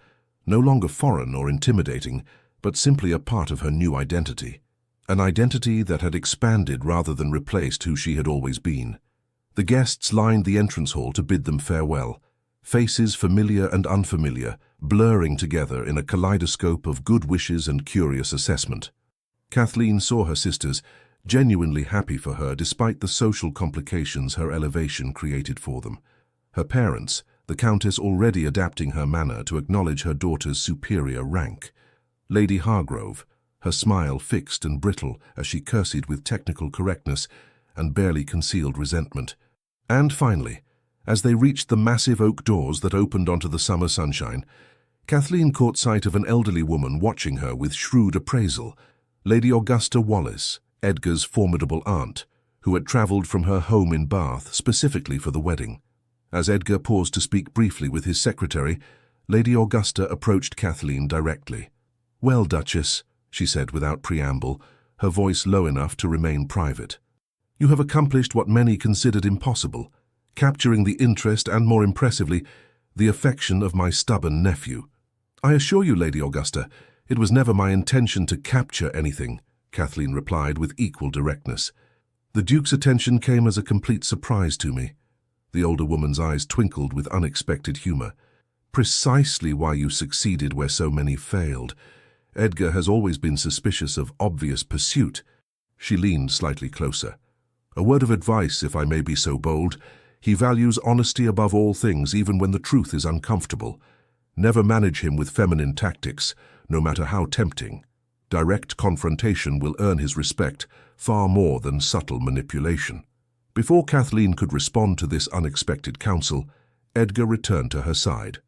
no longer foreign or intimidating, but simply a part of her new identity. An identity that had expanded rather than replaced who she had always been. The guests lined the entrance hall to bid them farewell, faces familiar and unfamiliar, blurring together in a kaleidoscope of good wishes and curious assessment. Kathleen saw her sisters, genuinely happy for her despite the social complications her elevation created for them. Her parents, the Countess already adapting her manner to acknowledge her daughter's superior rank. Lady Hargrove, her smile fixed and brittle as she curtsied with technical correctness and barely concealed resentment. And finally, as they reached the massive oak doors that opened onto the summer sunshine, Kathleen caught sight of an elderly woman watching her with shrewd appraisal, Lady Augusta Wallis, Edgar's formidable aunt, who had travelled from her home in Bath specifically for the wedding. As Edgar paused to speak briefly with his secretary, Lady Augusta approached Kathleen directly. "Well, Duchess," she said without preamble, her voice low enough to remain private. "You have accomplished what many considered impossible, capturing the interest and, more impressively, the affection of my stubborn nephew." "I assure you, Lady Augusta, it was never my intention to capture anything," Kathleen replied with equal directness. "The Duke's attention came as a complete surprise to me." The older woman's eyes twinkled with unexpected humor. "Precisely why you succeeded where so many failed. Edgar has always been suspicious of obvious pursuit." She leaned slightly closer. "A word of advice, if I may be so bold. He values honesty above all things, even when the truth is uncomfortable. Never manage him with feminine tactics, no matter how tempting. Direct confrontation will earn his respect far more than subtle manipulation." Before Kathleen could respond to this unexpected counsel, Edgar returned to her side.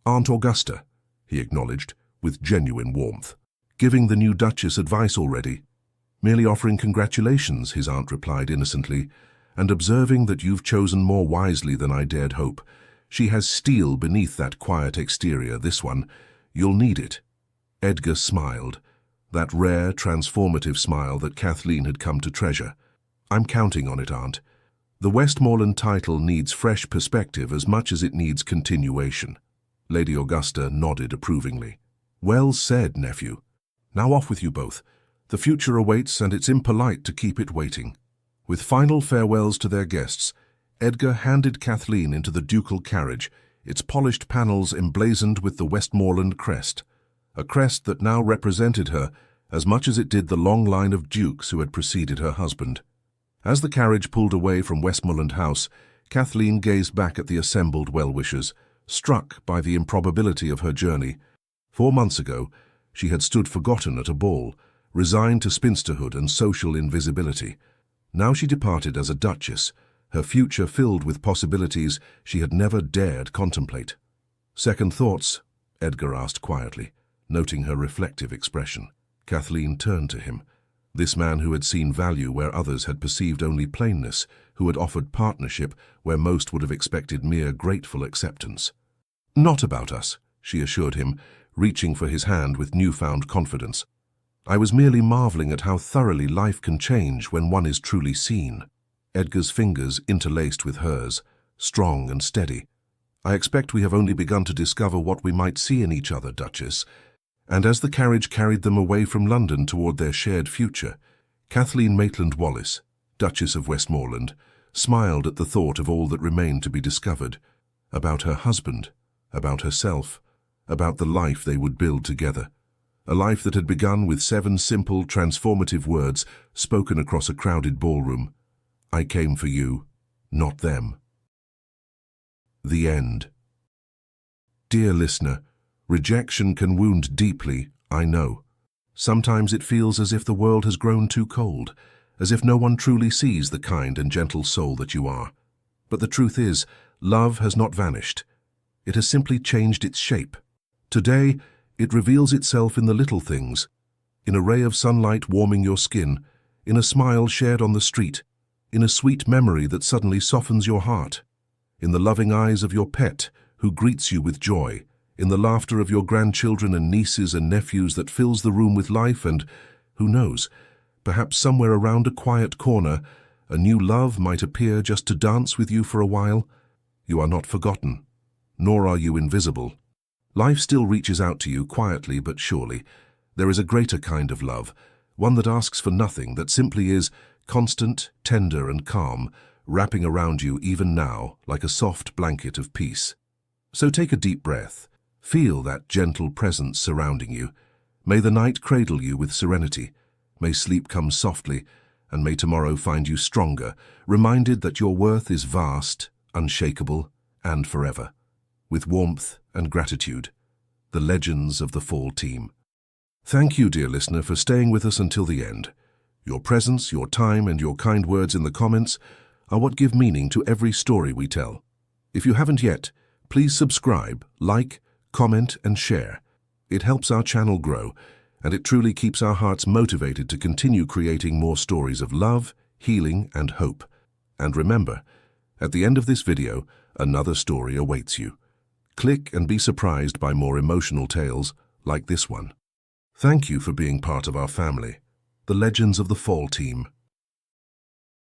"Aunt Augusta," he acknowledged, with genuine warmth. "Giving the new Duchess advice already?" "Merely offering congratulations," his aunt replied innocently, "and observing that you've chosen more wisely than I dared hope. She has steel beneath that quiet exterior, this one. You'll need it." Edgar smiled, that rare, transformative smile that Kathleen had come to treasure. "I'm counting on it, Aunt. The Westmoreland title needs fresh perspective as much as it needs continuation." Lady Augusta nodded approvingly. "Well said, nephew. Now off with you both. The future awaits, and it's impolite to keep it waiting." With final farewells to their guests, Edgar handed Kathleen into the ducal carriage, its polished panels emblazoned with the Westmoreland crest, a crest that now represented her as much as it did the long line of dukes who had preceded her husband. As the carriage pulled away from Westmoreland House, Kathleen gazed back at the assembled well-wishers, struck by the improbability of her journey. 4 months ago, she had stood forgotten at a ball, resigned to spinsterhood and social invisibility. Now she departed as a duchess, her future filled with possibilities she had never dared contemplate. "Second thoughts?" Edgar asked quietly, noting her reflective expression. Kathleen turned to him. This man who had seen value where others had perceived only plainness, who had offered partnership where most would have expected mere grateful acceptance. "Not about us," she assured him, reaching for his hand with newfound confidence. "I was merely marveling at how thoroughly life can change when one is truly seen." Edgar's fingers interlaced with hers, strong and steady. "I expect we have only begun to discover what we might see in each other, Duchess." And as the carriage carried them away from London toward their shared future, Kathleen Maitland Wallis, Duchess of Westmoreland, smiled at the thought of all that remained to be discovered, about her husband, about herself, about the life they would build together. A life that had begun with 7 simple, transformative words spoken across a crowded ballroom. "I came for you, not them." The end. Dear listener, rejection can wound deeply, I know. Sometimes it feels as if the world has grown too cold, as if no one truly sees the kind and gentle soul that you are. But the truth is, love has not vanished. It has simply changed its shape. Today, it reveals itself in the little things, in a ray of sunlight warming your skin, in a smile shared on the street, in a sweet memory that suddenly softens your heart, in the loving eyes of your pet who greets you with joy, in the laughter of your grandchildren and nieces and nephews that fills the room with life, and, who knows, perhaps somewhere around a quiet corner, a new love might appear just to dance with you for a while. You are not forgotten, nor are you invisible. Life still reaches out to you quietly but surely. There is a greater kind of love, one that asks for nothing, that simply is constant, tender and calm, wrapping around you even now like a soft blanket of peace. So take a deep breath. Feel that gentle presence surrounding you. May the night cradle you with serenity. May sleep come softly, and may tomorrow find you stronger, reminded that your worth is vast, unshakable, and forever. With warmth and gratitude, the legends of the Fall team. Thank you, dear listener, for staying with us until the end. Your presence, your time, and your kind words in the comments are what give meaning to every story we tell. If you haven't yet, please subscribe, like, comment, and share. It helps our channel grow, and it truly keeps our hearts motivated to continue creating more stories of love, healing, and hope. And remember, at the end of this video, another story awaits you. Click and be surprised by more emotional tales like this one. Thank you for being part of our family, the Legends of the Fall team.